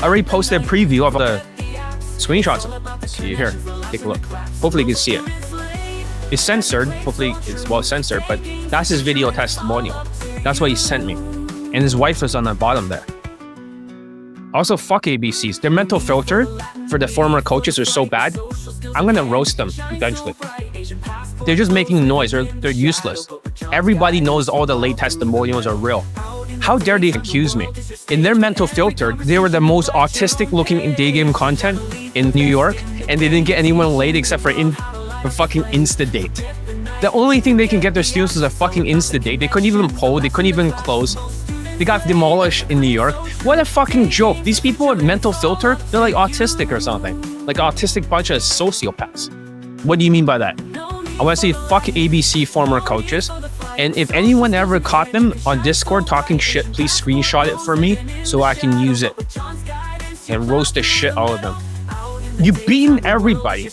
already posted a preview of the screenshots. See here, take a look. Hopefully you can see it. It's censored. Hopefully it's well censored, but that's his video testimonial. That's what he sent me. And his wife was on the bottom there. Also, fuck ABCs. Their mental filter for the former coaches are so bad. I'm going to roast them eventually. They're just making noise. They're useless. Everybody knows all the late testimonials are real. How dare they accuse me? In their mental filter, they were the most autistic looking in Daygame content in New York, and they didn't get anyone laid except for fucking Insta-date. The only thing they can get their students is a fucking Insta-date. They couldn't even poll. They couldn't even close. They got demolished in New York. What a fucking joke. These people with mental filter, they're like autistic or something. Like autistic bunch of sociopaths. What do you mean by that? I want to say fuck ABC former coaches. And if anyone ever caught them on Discord talking shit, please screenshot it for me so I can use it and roast the shit out of them. You've beaten everybody.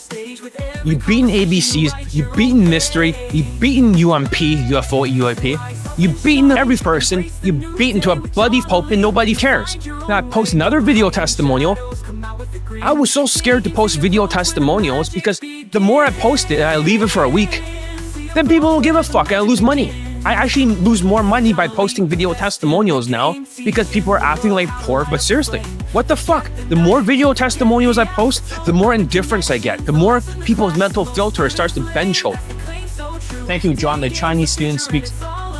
You've beaten ABCs. You've beaten Mystery. You've beaten UMP, UFO, UAP. You've beaten every person. You've beaten to a bloody pulp and nobody cares. Now I post another video testimonial. I was so scared to post video testimonials because the more I post it and I leave it for a week, then people don't give a fuck and I lose money. I actually lose more money by posting video testimonials now because people are acting like poor. But seriously, what the fuck? The more video testimonials I post, the more indifference I get. The more people's mental filter starts to bend choke. Thank you, John. The Chinese student speaks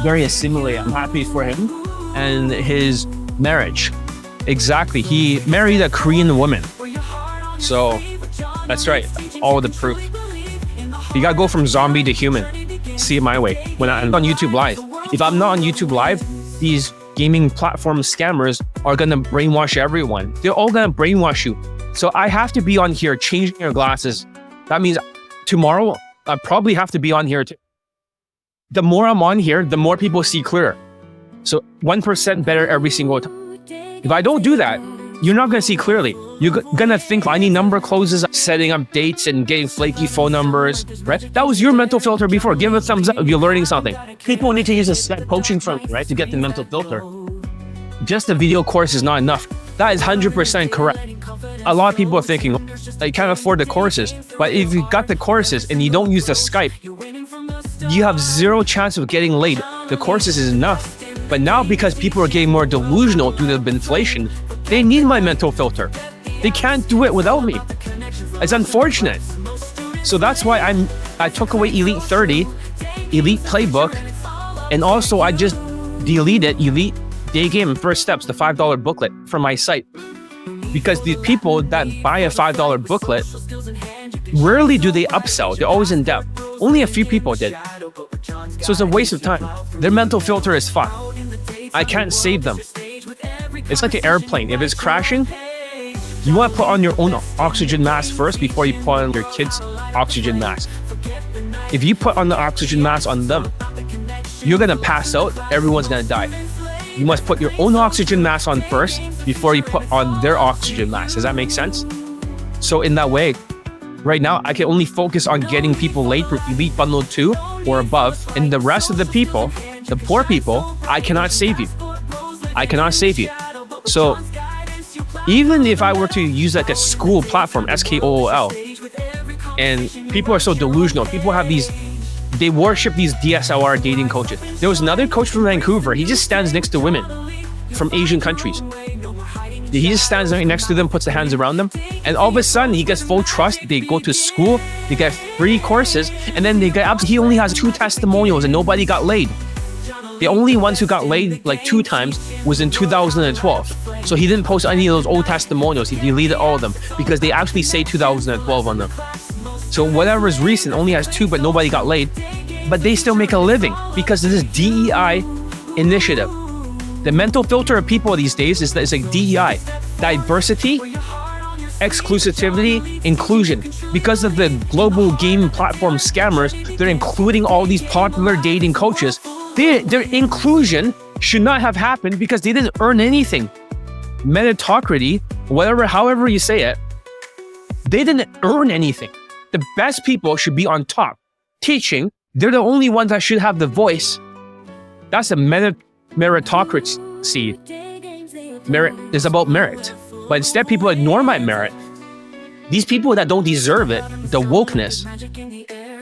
very assimilated. I'm happy for him and his marriage. Exactly. He married a Korean woman. So that's right. All the proof. You gotta go from zombie to human. See it my way. When I'm on YouTube Live. If I'm not on YouTube Live, these gaming platform scammers are gonna brainwash everyone. They're all gonna brainwash you. So I have to be on here changing your glasses. That means tomorrow I probably have to be on here too. The more I'm on here, the more people see clearer. So 1% better every single time. If I don't do that, you're not going to see clearly. You're going to think finding number closes, setting up dates and getting flaky phone numbers, right? That was your mental filter before. Give a thumbs up if you're learning something. People need to use a step coaching from you, right? To get the mental filter. Just the video course is not enough. That is 100% correct. A lot of people are thinking, you can't afford the courses. But if you got the courses and you don't use the Skype, you have zero chance of getting laid. The courses is enough. But now because people are getting more delusional due to inflation, they need my mental filter. They can't do it without me. It's unfortunate. So that's why I took away Elite 30 Elite Playbook, and also I just deleted Elite Daygame First Steps, the $5 booklet from my site. Because these people that buy a $5 booklet, rarely do they upsell. They're always in debt. Only a few people did. So it's a waste of time. Their mental filter is fucked. I can't save them. It's like an airplane. If it's crashing, you want to put on your own oxygen mask first before you put on your kid's oxygen mask. If you put on the oxygen mask on them, you're going to pass out. Everyone's going to die. You must put your own oxygen mask on first before you put on their oxygen mask. Does that make sense? So in that way, right now, I can only focus on getting people laid for Elite Bundle 2 or above. And the rest of the people, the poor people, I cannot save you. I cannot save you. So even if I were to use like a school platform, SKOOL, and people are so delusional, people have these, they worship these DSLR dating coaches. There was another coach from Vancouver. He just stands next to women from Asian countries. He just stands right next to them, puts the hands around them, and all of a sudden he gets full trust. They go to school, they get free courses, and then they get he only has 2 testimonials and nobody got laid. The only ones who got laid like 2 times was in 2012. So he didn't post any of those old testimonials. He deleted all of them because they actually say 2012 on them. So whatever is recent only has 2, but nobody got laid. But they still make a living because of this DEI initiative. The mental filter of people these days is like DEI, diversity, exclusivity, inclusion. Because of the global game platform scammers, they're including all these popular dating coaches. Their inclusion should not have happened because they didn't earn anything. Meritocracy, whatever, however you say it, they didn't earn anything. The best people should be on top, teaching. They're the only ones that should have the voice. That's a meritocracy. Merit is about merit. But instead, people ignore my merit. These people that don't deserve it, the wokeness,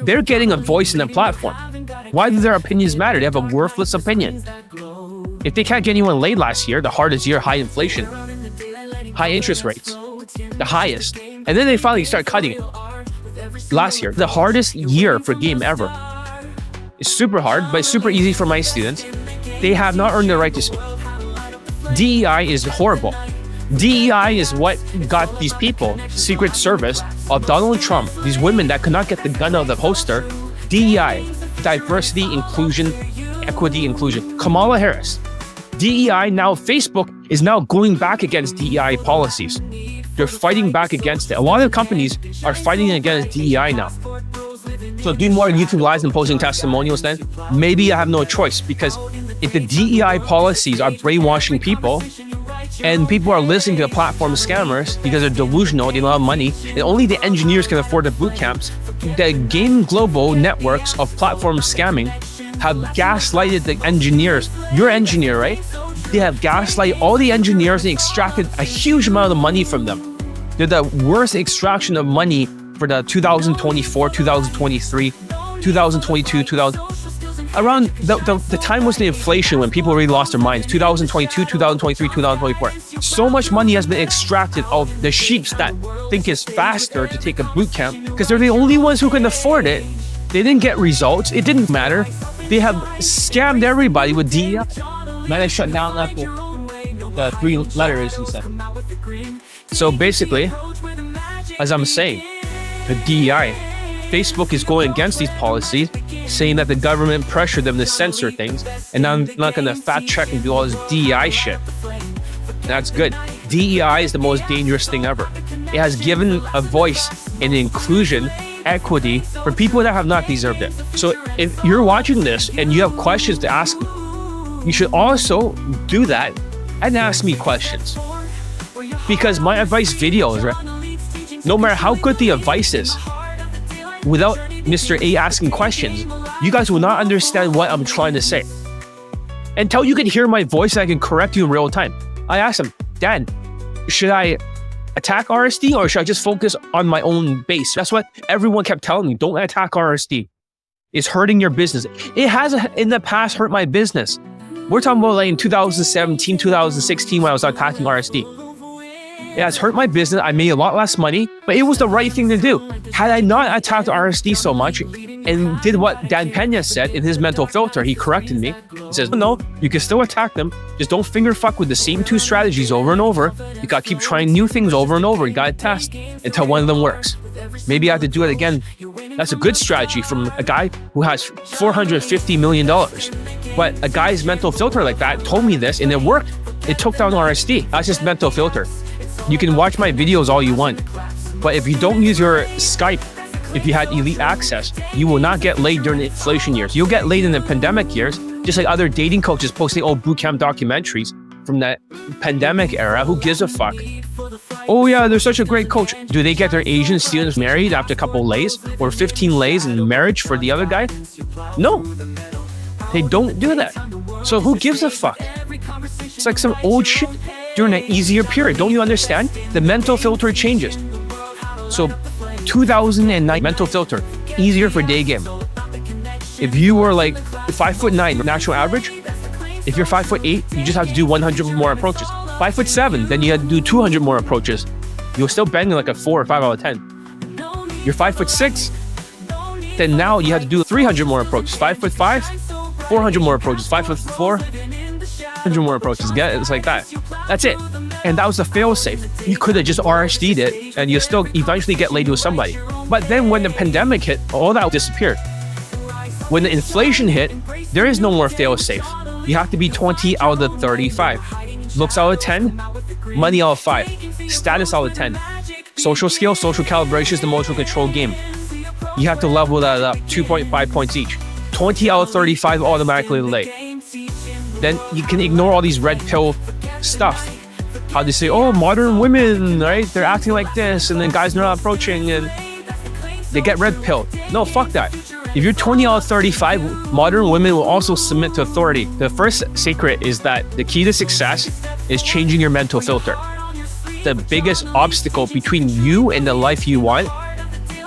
they're getting a voice in the platform. Why do their opinions matter? They have a worthless opinion. If they can't get anyone laid last year, the hardest year, high inflation, high interest rates, the highest, and then they finally start cutting it. Last year, the hardest year for game ever. It's super hard, but it's super easy for my students. They have not earned the right to speak. DEI is horrible. DEI is what got these people, Secret Service of Donald Trump, these women that could not get the gun out of the holster. DEI, diversity, inclusion, equity, inclusion. Kamala Harris. DEI, now Facebook is now going back against DEI policies. They're fighting back against it. A lot of companies are fighting against DEI now. So doing more YouTube lives and posting testimonials then, maybe I have no choice, because if the DEI policies are brainwashing people and people are listening to the platform scammers because they're delusional, they don't have money, and only the engineers can afford the boot camps, the game global networks of platform scamming have gaslighted the engineers. You're an engineer, right? They have gaslighted all the engineers and extracted a huge amount of money from them. They're the worst extraction of money for the 2024, 2023, 2022, 2000. Around the time was the inflation when people really lost their minds. 2022, 2023, 2024. So much money has been extracted of the sheeps that think it's faster to take a boot camp because they're the only ones who can afford it. They didn't get results. It didn't matter. They have scammed everybody with DEI. Man, I shut down the 3 letters he said. So basically, as I'm saying, the DEI, Facebook is going against these policies, saying that the government pressured them to censor things, and I'm not going to fact check and do all this DEI shit. That's good. DEI is the most dangerous thing ever. It has given a voice and inclusion, equity for people that have not deserved it. So if you're watching this and you have questions to ask me, you should also do that and ask me questions. Because my advice videos, right? No matter how good the advice is, without Mr. A asking questions, you guys will not understand what I'm trying to say. Until you can hear my voice, I can correct you in real time. I asked him, Dan, should I attack RSD or should I just focus on my own base? That's what everyone kept telling me. Don't attack RSD. It's hurting your business. It has in the past hurt my business. We're talking about like in 2017, 2016 when I was attacking RSD. It has hurt my business. I made a lot less money, but it was the right thing to do. Had I not attacked RSD so much, and did what Dan Pena said in his mental filter. He corrected me. He says, no, you can still attack them. Just don't finger fuck with the same 2 strategies over and over. You gotta keep trying new things over and over. You gotta test until one of them works. Maybe I have to do it again. That's a good strategy from a guy who has $450 million. But a guy's mental filter like that told me this and it worked. It took down RSD. That's just mental filter. You can watch my videos all you want. But if you don't use your Skype, if you had elite access, you will not get laid during the inflation years. You'll get laid in the pandemic years, just like other dating coaches posting old bootcamp documentaries from that pandemic era. Who gives a fuck? Oh yeah, they're such a great coach. Do they get their Asian students married after a couple lays or 15 lays in marriage for the other guy? No, they don't do that. So who gives a fuck? It's like some old shit during an easier period. Don't you understand? The mental filter changes. So 2009 mental filter, easier for Daygame. If you were like 5'9", national average, if you're 5'8", you just have to do 100 more approaches. 5'7", then you have to do 200 more approaches. You're still banging like a 4 or 5 out of 10. You're 5'6", then now you have to do 300 more approaches. 5'5", 400 more approaches. 5'4", 100 more approaches. Get it? It's like that. That's it. And that was the fail safe. You could have just RSD'd it and you still eventually get laid with somebody. But then when the pandemic hit, all that disappeared. When the inflation hit, there is no more fail safe. You have to be 20 out of 35. Looks out of 10, money out of 5, status out of 10. Social skill, social calibration is the emotional control game. You have to level that up, 2.5 points each. 20 out of 35 automatically late. Then you can ignore all these red pill stuff. How they say, oh, modern women, right? They're acting like this, and then guys are not approaching, and they get red pill. No, fuck that. If you're 20 out of 35, modern women will also submit to authority. The first secret is that the key to success is changing your mental filter. The biggest obstacle between you and the life you want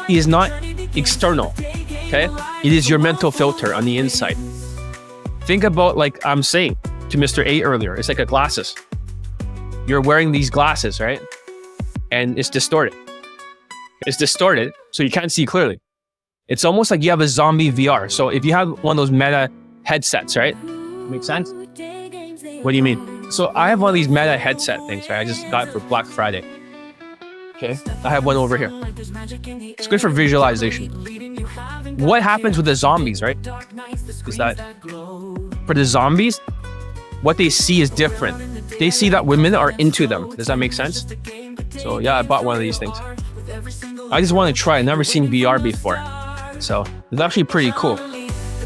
is not external, okay? It is your mental filter on the inside. Think about, like I'm saying to Mr. A earlier, it's like a glasses. You're wearing these glasses, right? And it's distorted. It's distorted, so you can't see clearly. It's almost like you have a zombie VR. So if you have one of those Meta headsets, right? Make sense? What do you mean? So I have one of these Meta headset things, right? I just got it for Black Friday. Okay, I have one over here. It's good for visualization. What happens with the zombies, right? Is that for the zombies, what they see is different. They see that women are into them. Does that make sense? So yeah, I bought one of these things. I just want to try. I've never seen VR before. So it's actually pretty cool.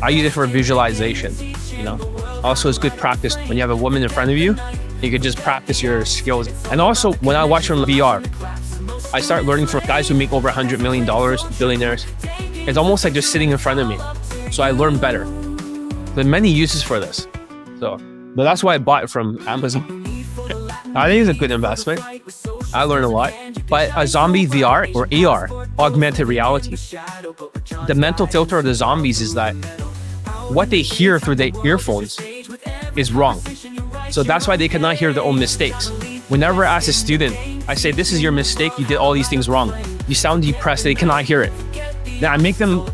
I use it for visualization, you know. Also, it's good practice when you have a woman in front of you. You can just practice your skills. And also, when I watch from VR, I start learning from guys who make over $100 million, billionaires. It's almost like just sitting in front of me. So I learn better. There are many uses for this. But that's why I bought it from Amazon. I think it's a good investment. I learned a lot. But a zombie VR or AR, augmented reality, the mental filter of the zombies is that what they hear through their earphones is wrong. So that's why they cannot hear their own mistakes. Whenever I ask a student, I say, this is your mistake, you did all these things wrong. You sound depressed, they cannot hear it. Then I make them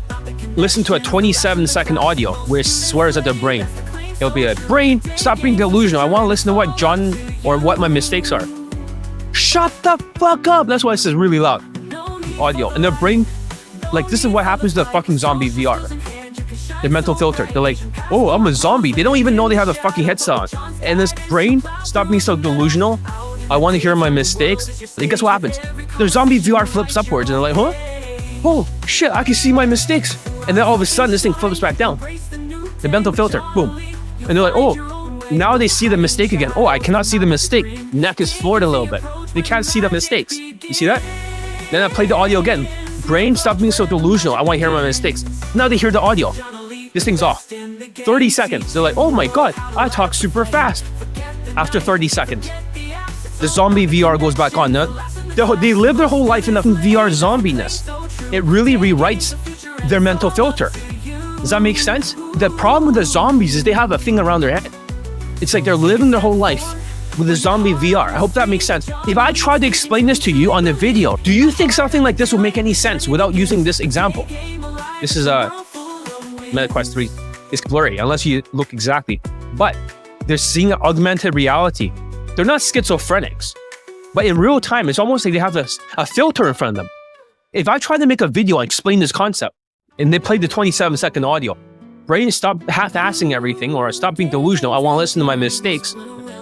listen to a 27-second audio where it swears at their brain. It'll be like, brain, stop being delusional. I want to listen to what John or what my mistakes are. Shut the fuck up. That's why it says really loud. Audio. And their brain, like, this is what happens to the fucking zombie VR. The mental filter. They're like, oh, I'm a zombie. They don't even know they have the fucking headset on. And this brain, stop being so delusional. I want to hear my mistakes. And guess what happens? Their zombie VR flips upwards and they're like, huh? Oh, shit, I can see my mistakes. And then all of a sudden, this thing flips back down. The mental filter, boom. And they're like, oh, now they see the mistake again. Oh, I cannot see the mistake. Neck is floored a little bit. They can't see the mistakes. You see that? Then I play the audio again. Brain, stop being so delusional. I want to hear my mistakes. Now they hear the audio. This thing's off. 30 seconds. They're like, oh my God, I talk super fast. After 30 seconds, the zombie VR goes back on. They live their whole life in the VR zombiness. It really rewrites their mental filter. Does that make sense? The problem with the zombies is they have a thing around their head. It's like they're living their whole life with the zombie VR. I hope that makes sense. If I tried to explain this to you on the video, do you think something like this will make any sense without using this example? This is Meta Quest 3 is blurry unless you look exactly. But they're seeing an augmented reality. They're not schizophrenics. But in real time, it's almost like they have a filter in front of them. If I try to make a video and explain this concept, and they play the 27-second audio, brain stop half-assing everything or stop being delusional. I want to listen to my mistakes.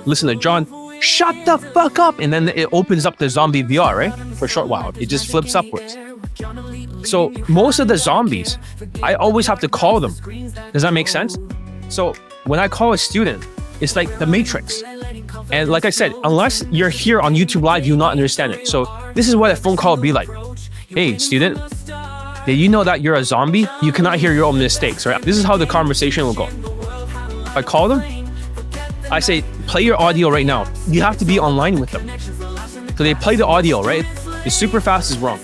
Listen to John. Shut the fuck up. And then it opens up the zombie VR, right? For a short while. It just flips upwards. So most of the zombies, I always have to call them. Does that make sense? So when I call a student, it's like the Matrix. And like I said, unless you're here on YouTube Live, you'll not understand it. So this is what a phone call would be like. Hey, student, did you know that you're a zombie? You cannot hear your own mistakes, right? This is how the conversation will go. I call them. I say, play your audio right now. You have to be online with them. So they play the audio, right? It's super fast, it's wrong.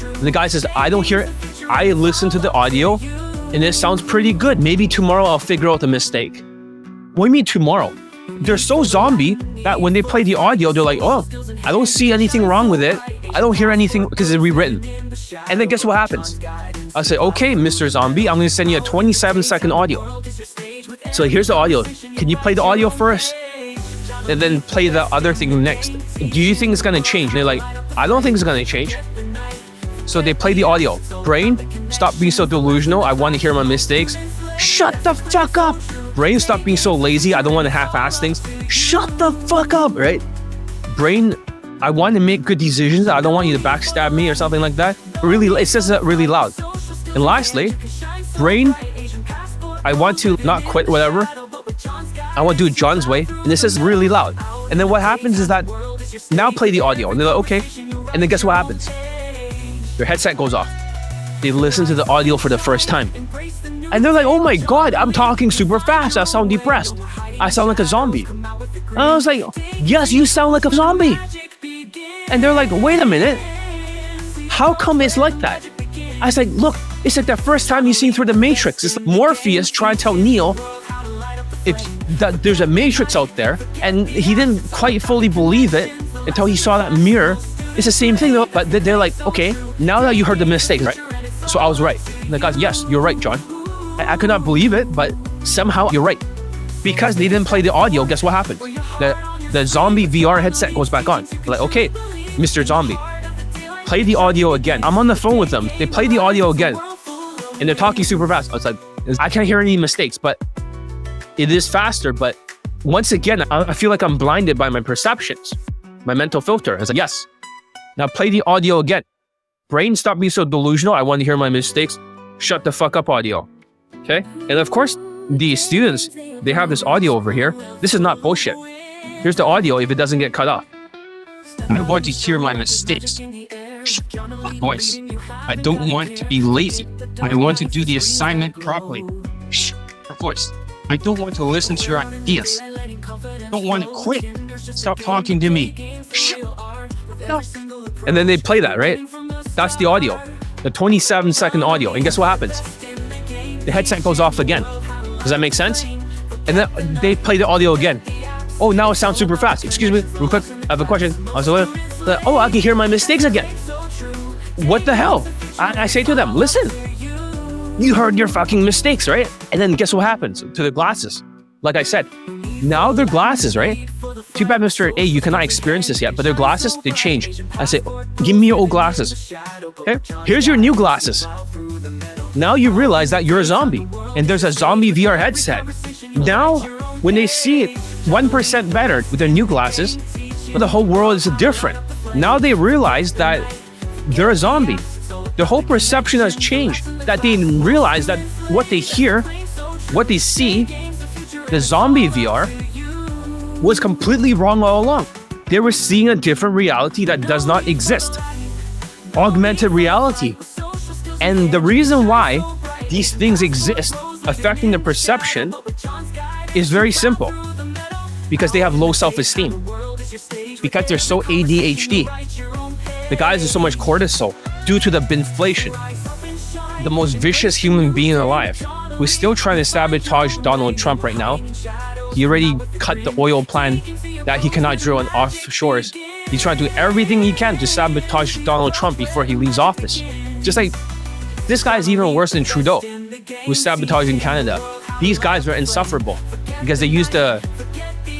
And the guy says, I don't hear it. I listen to the audio and it sounds pretty good. Maybe tomorrow I'll figure out the mistake. What do you mean tomorrow? They're so zombie that when they play the audio, they're like, oh, I don't see anything wrong with it. I don't hear anything because it's rewritten. And then guess what happens? I say, okay, Mr. Zombie, I'm going to send you a 27-second audio. So here's the audio. Can you play the audio first? And then play the other thing next. Do you think it's going to change? And they're like, I don't think it's going to change. So they play the audio. Brain, stop being so delusional. I want to hear my mistakes. Shut the fuck up. Brain, stop being so lazy. I don't want to half-ass things. Shut the fuck up, right? Brain, I want to make good decisions. I don't want you to backstab me or something like that. Really, it says that really loud. And lastly, brain, I want to not quit whatever. I want to do it John's way. And this is really loud. And then what happens is that now play the audio. And they're like, okay. And then guess what happens? Their headset goes off. They listen to the audio for the first time. And they're like, oh my God, I'm talking super fast. I sound depressed. I sound like a zombie. And I was like, yes, you sound like a zombie. And they're like, wait a minute. How come it's like that? I was like, look, it's like the first time you've seen through the Matrix. It's like Morpheus trying to tell Neo that there's a Matrix out there, and he didn't quite fully believe it until he saw that mirror. It's the same thing though, but they're like, okay, now that you heard the mistake, right? So I was right. And the guy's, yes, you're right, John. I could not believe it, but somehow you're right. Because they didn't play the audio, guess what happened? The zombie VR headset goes back on. Like, okay, Mr. Zombie, play the audio again. I'm on the phone with them. They play the audio again. And they're talking super fast. I was like, I can't hear any mistakes, but it is faster. But once again, I feel like I'm blinded by my perceptions, my mental filter. I was like, yes. Now play the audio again. Brain, stop being so delusional. I want to hear my mistakes. Shut the fuck up audio. Okay? And of course, the students, they have this audio over here. This is not bullshit. Here's the audio if it doesn't get cut off. I want to hear my mistakes. My voice. I don't want to be lazy. I want to do the assignment properly. Your voice. I don't want to listen to your ideas. I don't want to quit. Stop talking to me. No. And then they play that, right? That's the audio. The 27-second audio. And guess what happens? The headset goes off again. Does that make sense? And then they play the audio again. Oh, now it sounds super fast. Excuse me, real quick. I have a question. Oh, I can hear my mistakes again. What the hell? I say to them, listen, you heard your fucking mistakes, right? And then guess what happens to the glasses? Like I said, now their glasses, right? Too bad, Mr. A, you cannot experience this yet, but their glasses, they change. I say, give me your old glasses. Okay, here's your new glasses. Now you realize that you're a zombie and there's a zombie VR headset. Now, when they see it 1% better with their new glasses, the whole world is different. Now they realize that they're a zombie. The whole perception has changed, that they realize that what they hear, what they see, the zombie VR, was completely wrong all along. They were seeing a different reality that does not exist. Augmented reality. And the reason why these things exist, affecting the perception, is very simple. Because they have low self-esteem. Because they're so ADHD. The guys are so much cortisol due to the binflation. The most vicious human being alive, who's still trying to sabotage Donald Trump right now. He already cut the oil plan that he cannot drill on offshores. He's trying to do everything he can to sabotage Donald Trump before he leaves office. Just like, this guy is even worse than Trudeau. who's sabotaging Canada. These guys are insufferable because they use the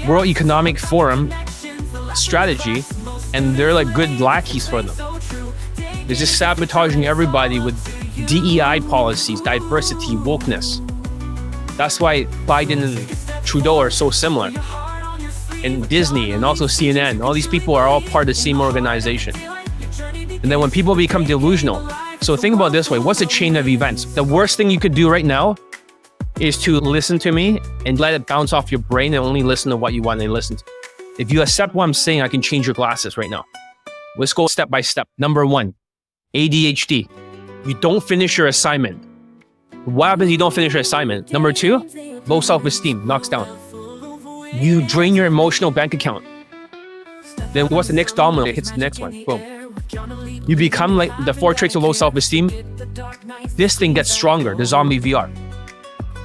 World Economic Forum strategy and they're like good lackeys for them. They're just sabotaging everybody with DEI policies, diversity, wokeness. That's why Biden and Trudeau are so similar. And Disney and also CNN, all these people are all part of the same organization. And then when people become delusional, so think about it this way, what's a chain of events? The worst thing you could do right now is to listen to me and let it bounce off your brain and only listen to what you want to listen to. If you accept what I'm saying, I can change your glasses right now. Let's go step by step. Number 1, ADHD. You don't finish your assignment. What happens if you don't finish your assignment? Number 2, low self-esteem, knocks down. You drain your emotional bank account. Then what's the next domino? It hits the next one. Boom. You become like the 4 traits of low self-esteem. This thing gets stronger, the zombie VR.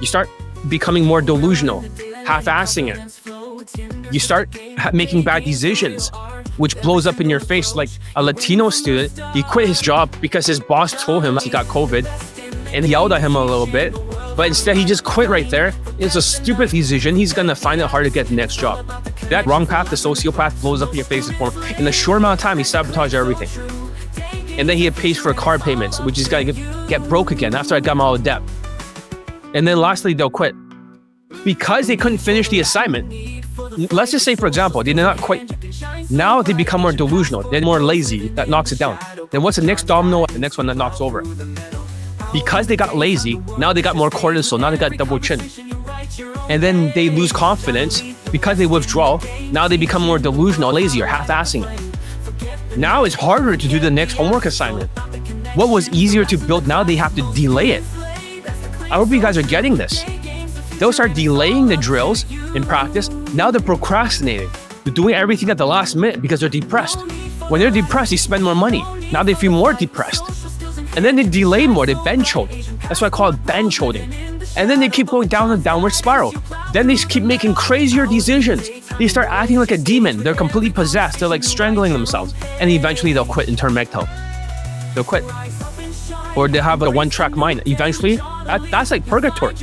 You start becoming more delusional, half-assing it. You start making bad decisions, which blows up in your face. Like a Latino student, he quit his job because his boss told him he got COVID and he yelled at him a little bit, but instead he just quit right there. It's a stupid decision. He's gonna find it hard to get the next job. That wrong path, the sociopath, blows up in your face for him. In a short amount of time, he sabotaged everything. And then he pays for car payments, which is gonna get broke again after I got him out of debt. And then lastly, they'll quit. Because they couldn't finish the assignment, let's just say, for example, they did not quit. Now they become more delusional. They're more lazy. That knocks it down. Then what's the next domino? The next one that knocks over. Because they got lazy, now they got more cortisol. Now they got double chin. And then they lose confidence. Because they withdraw, now they become more delusional, lazy, or half-assing it. Now it's harder to do the next homework assignment. What was easier to build, now they have to delay it. I hope you guys are getting this. They'll start delaying the drills in practice. Now they're procrastinating. They're doing everything at the last minute because they're depressed. When they're depressed, they spend more money. Now they feel more depressed. And then they delay more, they bench hold. That's why I call it bench holding. And then they keep going down a downward spiral. Then they keep making crazier decisions. They start acting like a demon. They're completely possessed. They're like strangling themselves. And eventually they'll quit and turn MGTOW. They'll quit. Or they have a one-track mind. Eventually, that's like purgatory.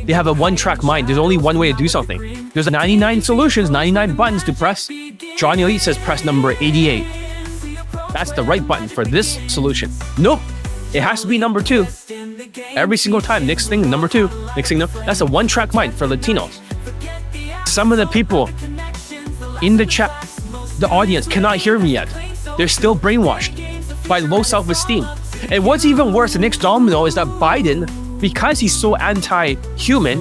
They have a one-track mind. There's only one way to do something. There's 99 solutions, 99 buttons to press. Johnny Elite says press number 88. That's the right button for this solution. Nope. It has to be number 2. Every single time. Next thing, number 2. Next thing, no. That's a one-track mind for Latinos. Some of the people in the chat, the audience, cannot hear me yet. They're still brainwashed by low self-esteem. And what's even worse, the next domino is that Biden, because he's so anti-human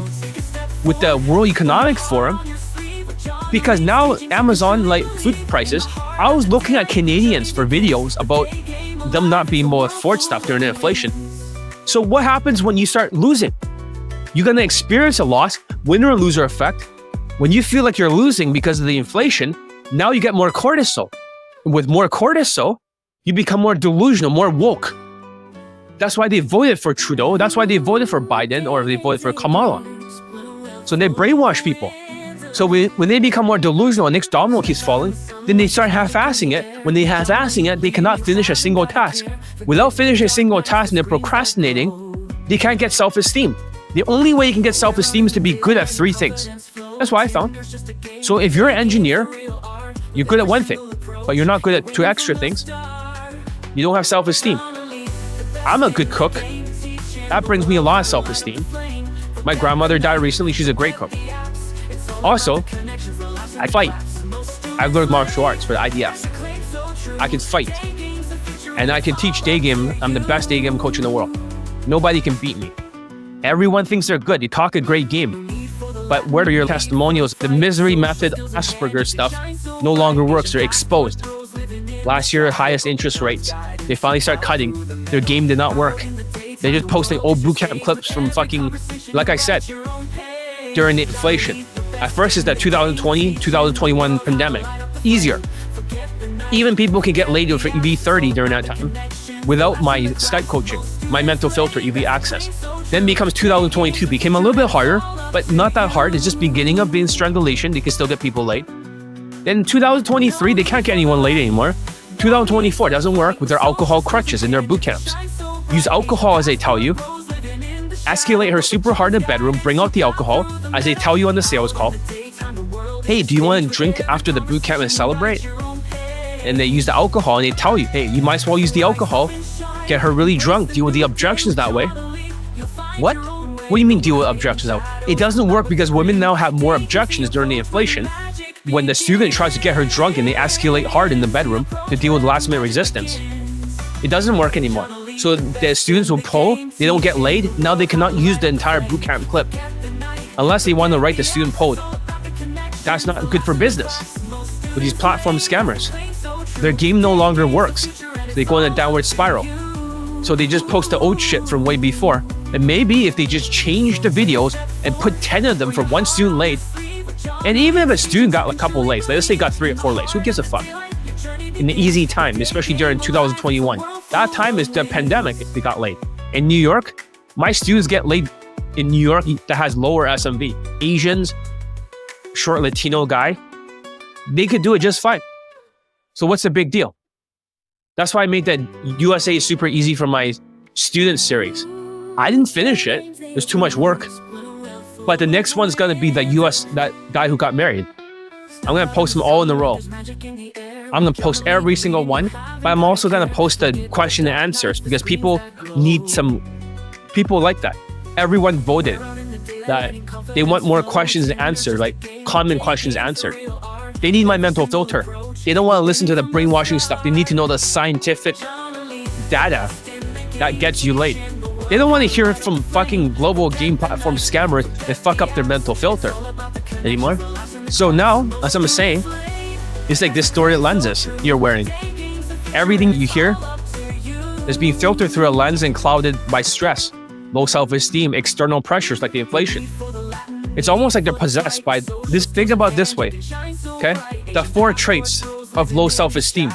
with the World Economic Forum, because now Amazon, like food prices, I was looking at Canadians for videos about them not being able to afford stuff during the inflation. So what happens when you start losing? You're going to experience a loss, winner or loser effect. When you feel like you're losing because of the inflation, now you get more cortisol. With more cortisol, you become more delusional, more woke. That's why they voted for Trudeau. That's why they voted for Biden, or they voted for Kamala. So they brainwash people. So when they become more delusional and next domino keeps falling, then they start half-assing it. When they half-assing it, they cannot finish a single task. Without finishing a single task and they're procrastinating, they can't get self-esteem. The only way you can get self-esteem is to be good at 3 things. That's what I found. So if you're an engineer, you're good at one thing, but you're not good at 2 extra things. You don't have self-esteem. I'm a good cook. That brings me a lot of self-esteem. My grandmother died recently. She's a great cook. Also, I fight. I've learned martial arts for the IDF. I can fight. And I can teach Daygame. I'm the best Daygame coach in the world. Nobody can beat me. Everyone thinks they're good. They talk a great game. But where are your testimonials? The misery method, Asperger stuff no longer works. They're exposed. Last year, highest interest rates. They finally start cutting. Their game did not work. They're just posting old bootcamp clips from fucking, like I said, during the inflation. At first, it's that 2020, 2021 pandemic. Easier. Even people can get laid for EV30 during that time without my Skype coaching, my mental filter, EV access. Then becomes 2022, became a little bit harder, but not that hard. It's just beginning of being strangulation. They can still get people laid. Then 2023, they can't get anyone laid anymore. 2024 doesn't work with their alcohol crutches in their boot camps. Use alcohol as they tell you. escalate her super hard in the bedroom, bring out the alcohol, as they tell you on the sales call. Hey, do you want to drink after the boot camp and celebrate? And they use the alcohol and they tell you, hey, you might as well use the alcohol, get her really drunk, deal with the objections that way. What? What do you mean deal with objections that way? It doesn't work because women now have more objections during the inflation. When the student tries to get her drunk and they escalate hard in the bedroom to deal with last minute resistance. It doesn't work anymore. So the students will pull, they don't get laid, now they cannot use the entire boot camp clip. Unless they want to write the student poll. That's not good for business. With these platform scammers, their game no longer works. They go in a downward spiral. So they just post the old shit from way before. And maybe if they just change the videos and put 10 of them for one student late, and even if a student got a couple lates, let's say got 3 or 4 lates, who gives a fuck? In the easy time, especially during 2021. That time is the pandemic if they got late. In New York, my students get late in New York that has lower SMV. Asians, short Latino guy, they could do it just fine. So what's the big deal? That's why I made that USA super easy for my student series. I didn't finish it. There's too much work. But the next one's gonna be that guy who got married. I'm gonna post them all in a row. I'm gonna post every single one, but I'm also gonna post the question and answers because people like that. Everyone voted that they want more questions answered, like common questions answered. They need my mental filter. They don't want to listen to the brainwashing stuff. They need to know the scientific data that gets you late. They don't want to hear it from fucking global game platform scammers that fuck up their mental filter anymore. So now, as I'm saying, it's like distorted lenses you're wearing. Everything you hear is being filtered through a lens and clouded by stress, low self-esteem, external pressures like the inflation. It's almost like they're possessed by this. Think about it this way, okay? The 4 traits of low self-esteem.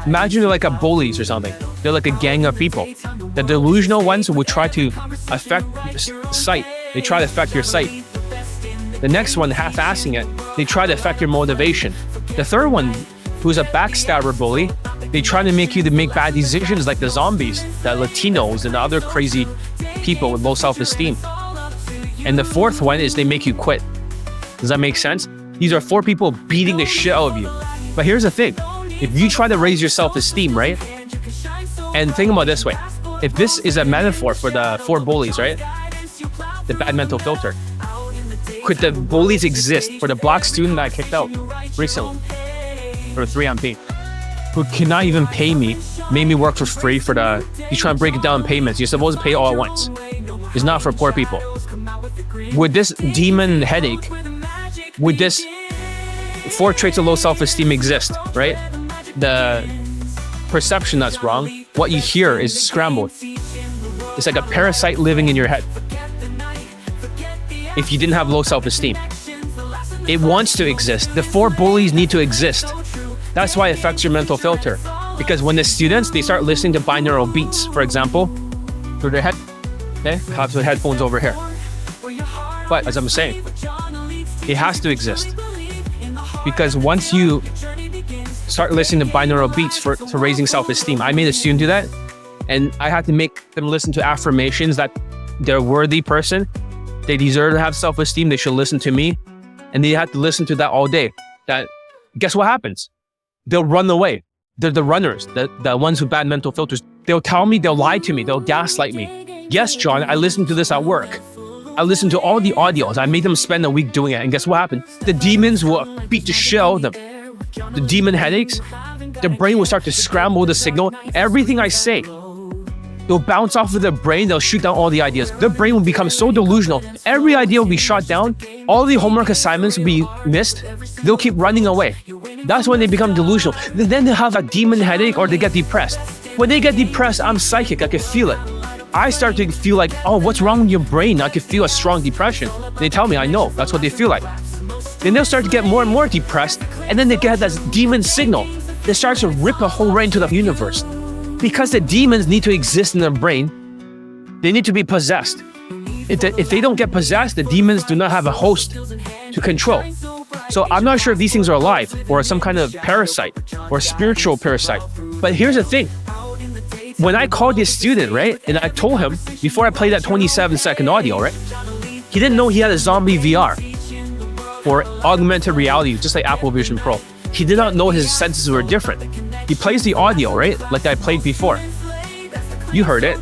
Imagine they're like a bullies or something. They're like a gang of people. The delusional ones will try to affect your sight. They try to affect your sight. The next one, half-assing it, they try to affect your motivation. The third one, who's a backstabber bully, they try to make you to make bad decisions like the zombies, the Latinos, and the other crazy people with low self-esteem. And the fourth one is they make you quit. Does that make sense? These are 4 people beating the shit out of you. But here's the thing. If you try to raise your self-esteem, right? And think about it this way. If this is a metaphor for the 4 bullies, right? The bad mental filter. Could the bullies exist for the black student that I kicked out recently? For 3MP. Who cannot even pay me, made me work for free for he's trying to break it down in payments. You're supposed to pay all at once. It's not for poor people. Would this demon headache, would this 4 traits of low self-esteem exist, right? The perception that's wrong, what you hear is scrambled. It's like a parasite living in your head. If you didn't have low self-esteem, it wants to exist. The 4 bullies need to exist. That's why it affects your mental filter. Because when the students, they start listening to binaural beats, for example, through their head, okay? Have the headphones over here. But as I'm saying, it has to exist. Because once you start listening to binaural beats for raising self-esteem, I made a student do that, and I had to make them listen to affirmations that they're a worthy person, they deserve to have self-esteem, they should listen to me, and they had to listen to that all day. That, guess what happens? They'll run away. They're the runners, the ones with bad mental filters. They'll tell me, they'll lie to me, they'll gaslight me. Yes, John, I listened to this at work. I listened to all the audios. I made them spend a week doing it. And guess what happened? The demons will beat the shit out of them. The demon headaches, their brain will start to scramble the signal. Everything I say, they'll bounce off of their brain. They'll shoot down all the ideas. Their brain will become so delusional. Every idea will be shot down. All the homework assignments will be missed. They'll keep running away. That's when they become delusional. Then they have a demon headache or they get depressed. When they get depressed, I'm psychic. I can feel it. I start to feel like, oh, what's wrong with your brain? I can feel a strong depression. They tell me, I know. That's what they feel like. Then they'll start to get more and more depressed. And then they get that demon signal that starts to rip a hole right into the universe. Because the demons need to exist in their brain, they need to be possessed. If they don't get possessed, the demons do not have a host to control. So I'm not sure if these things are alive or some kind of parasite or spiritual parasite. But here's the thing. When I called this student, right, and I told him before I played that 27-second audio, right, he didn't know he had a zombie VR or augmented reality, just like Apple Vision Pro. He did not know his senses were different. He plays the audio, right, like I played before. You heard it.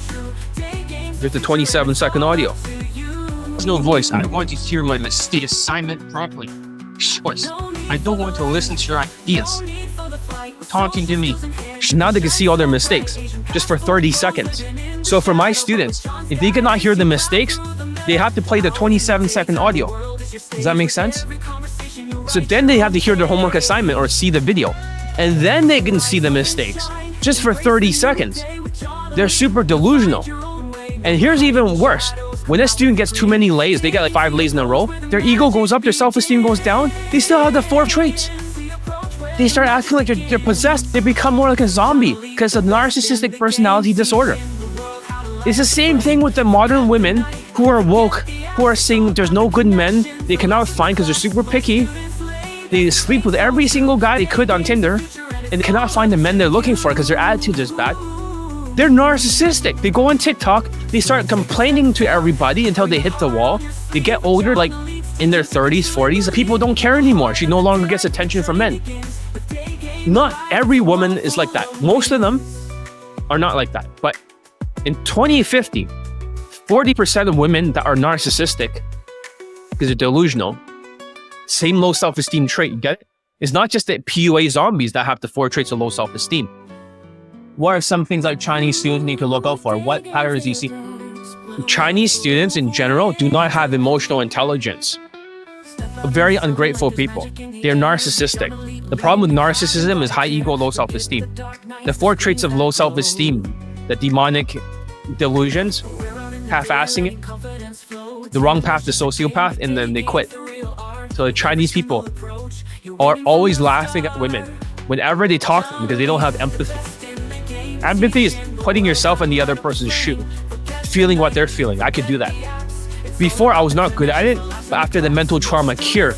There's the 27-second audio. There's no voice. I want to hear my mistake assignment properly. Choice. I don't want to listen to your ideas. Talking to me. Now they can see all their mistakes just for 30 seconds. So for my students, if they cannot hear the mistakes, they have to play the 27-second audio. Does that make sense? So then they have to hear their homework assignment or see the video. And then they can see the mistakes just for 30 seconds. They're super delusional. And here's even worse. When a student gets too many lays, they get like 5 lays in a row, their ego goes up, their self-esteem goes down, they still have the 4 traits. They start acting like they're possessed. They become more like a zombie because of narcissistic personality disorder. It's the same thing with the modern women who are woke, who are saying there's no good men they cannot find because they're super picky. They sleep with every single guy they could on Tinder and they cannot find the men they're looking for because their attitude is bad. They're narcissistic. They go on TikTok, they start complaining to everybody until they hit the wall. They get older, like in their 30s, 40s. People don't care anymore. She no longer gets attention from men. Not every woman is like that. Most of them are not like that. But in 2050, 40% of women that are narcissistic, because they're delusional, same low self-esteem trait, you get it? It's not just the PUA zombies that have the 4 traits of low self-esteem. What are some things that Chinese students need to look out for? What patterns do you see? Chinese students in general do not have emotional intelligence. Very ungrateful people. They're narcissistic. The problem with narcissism is high ego, low self-esteem. The 4 traits of low self-esteem, the demonic delusions, half-assing it, the wrong path to sociopath, and then they quit. So the Chinese people are always laughing at women whenever they talk to them because they don't have empathy. Empathy is putting yourself in the other person's shoe, feeling what they're feeling. I could do that. Before, I was not good at it, but after the mental trauma cure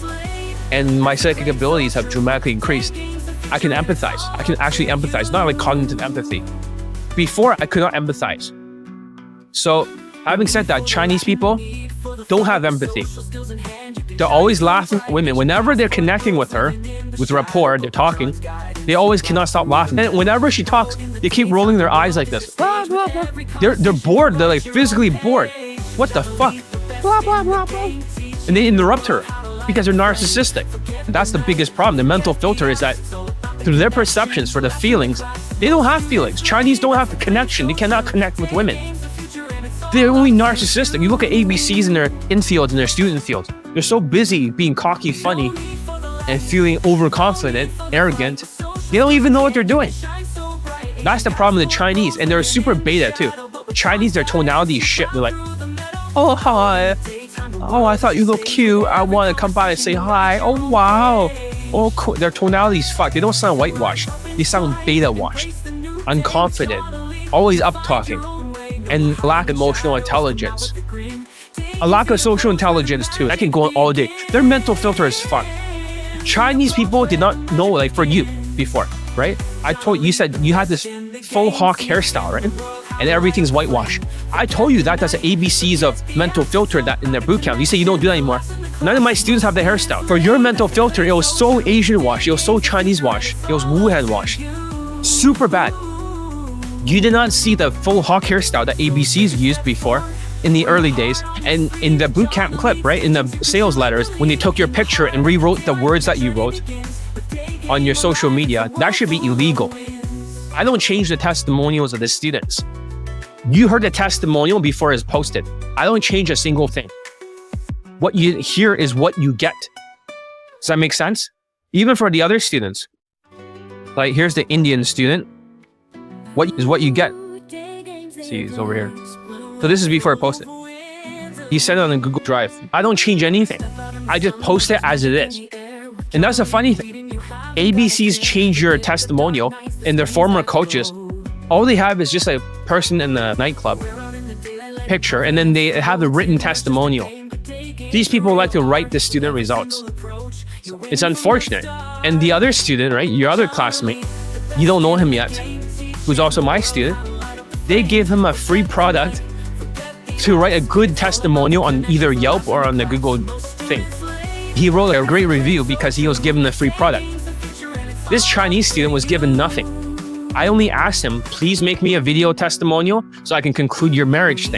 and my psychic abilities have dramatically increased, I can empathize. I can actually empathize, not like cognitive empathy. Before, I could not empathize. So, having said that, Chinese people don't have empathy. They're always laughing at women. Whenever they're connecting with her, with rapport, they're talking, they always cannot stop laughing. And whenever she talks, they keep rolling their eyes like this. Blah, blah, blah. They're bored. They're like physically bored. What the fuck? Blah, blah, blah, blah. And they interrupt her because they're narcissistic. That's the biggest problem. The mental filter is that through their perceptions for the feelings, they don't have feelings. Chinese don't have the connection. They cannot connect with women. They're only narcissistic. You look at ABCs in their infields and their student fields. They're so busy being cocky, funny, and feeling overconfident, arrogant. They don't even know what they're doing. That's the problem with the Chinese. And they're super beta too. Chinese, their tonality is shit. They're like, oh, hi. Oh, I thought you looked cute. I want to come by and say hi. Oh, wow. Oh, cool. Their tonality is fucked. They don't sound whitewashed. They sound beta-washed. Unconfident. Always up-talking. And lack emotional intelligence. A lack of social intelligence too. I can go on all day. Their mental filter is fucked. Chinese people did not know, like for you before, right? I told you, said you had this faux hawk hairstyle, right? And everything's whitewashed. I told you that that's the ABCs of mental filter that in their boot camp. You say you don't do that anymore. None of my students have the hairstyle. For your mental filter, it was so Asian washed. It was so Chinese washed. It was Wuhan washed. Super bad. You did not see the full hawk hairstyle that ABCs used before in the early days. And in the bootcamp clip, right, in the sales letters, when they took your picture and rewrote the words that you wrote on your social media, that should be illegal. I don't change the testimonials of the students. You heard the testimonial before it's posted. I don't change a single thing. What you hear is what you get. Does that make sense? Even for the other students. Like here's the Indian student. What is what you get? See, it's over here. So this is before I post it. He sent it on a Google Drive. I don't change anything. I just post it as it is. And that's the funny thing. ABCs change your testimonial and their former coaches. All they have is just a person in the nightclub picture, and then they have a written testimonial. These people like to write the student results. It's unfortunate. And the other student, right, your other classmate, you don't know him yet, who's also my student, They gave him a free product to write a good testimonial on either Yelp or on the Google thing. He wrote a great review because he was given the free product. This Chinese student was given nothing. I only asked him, please make me a video testimonial so I can conclude your marriage thing.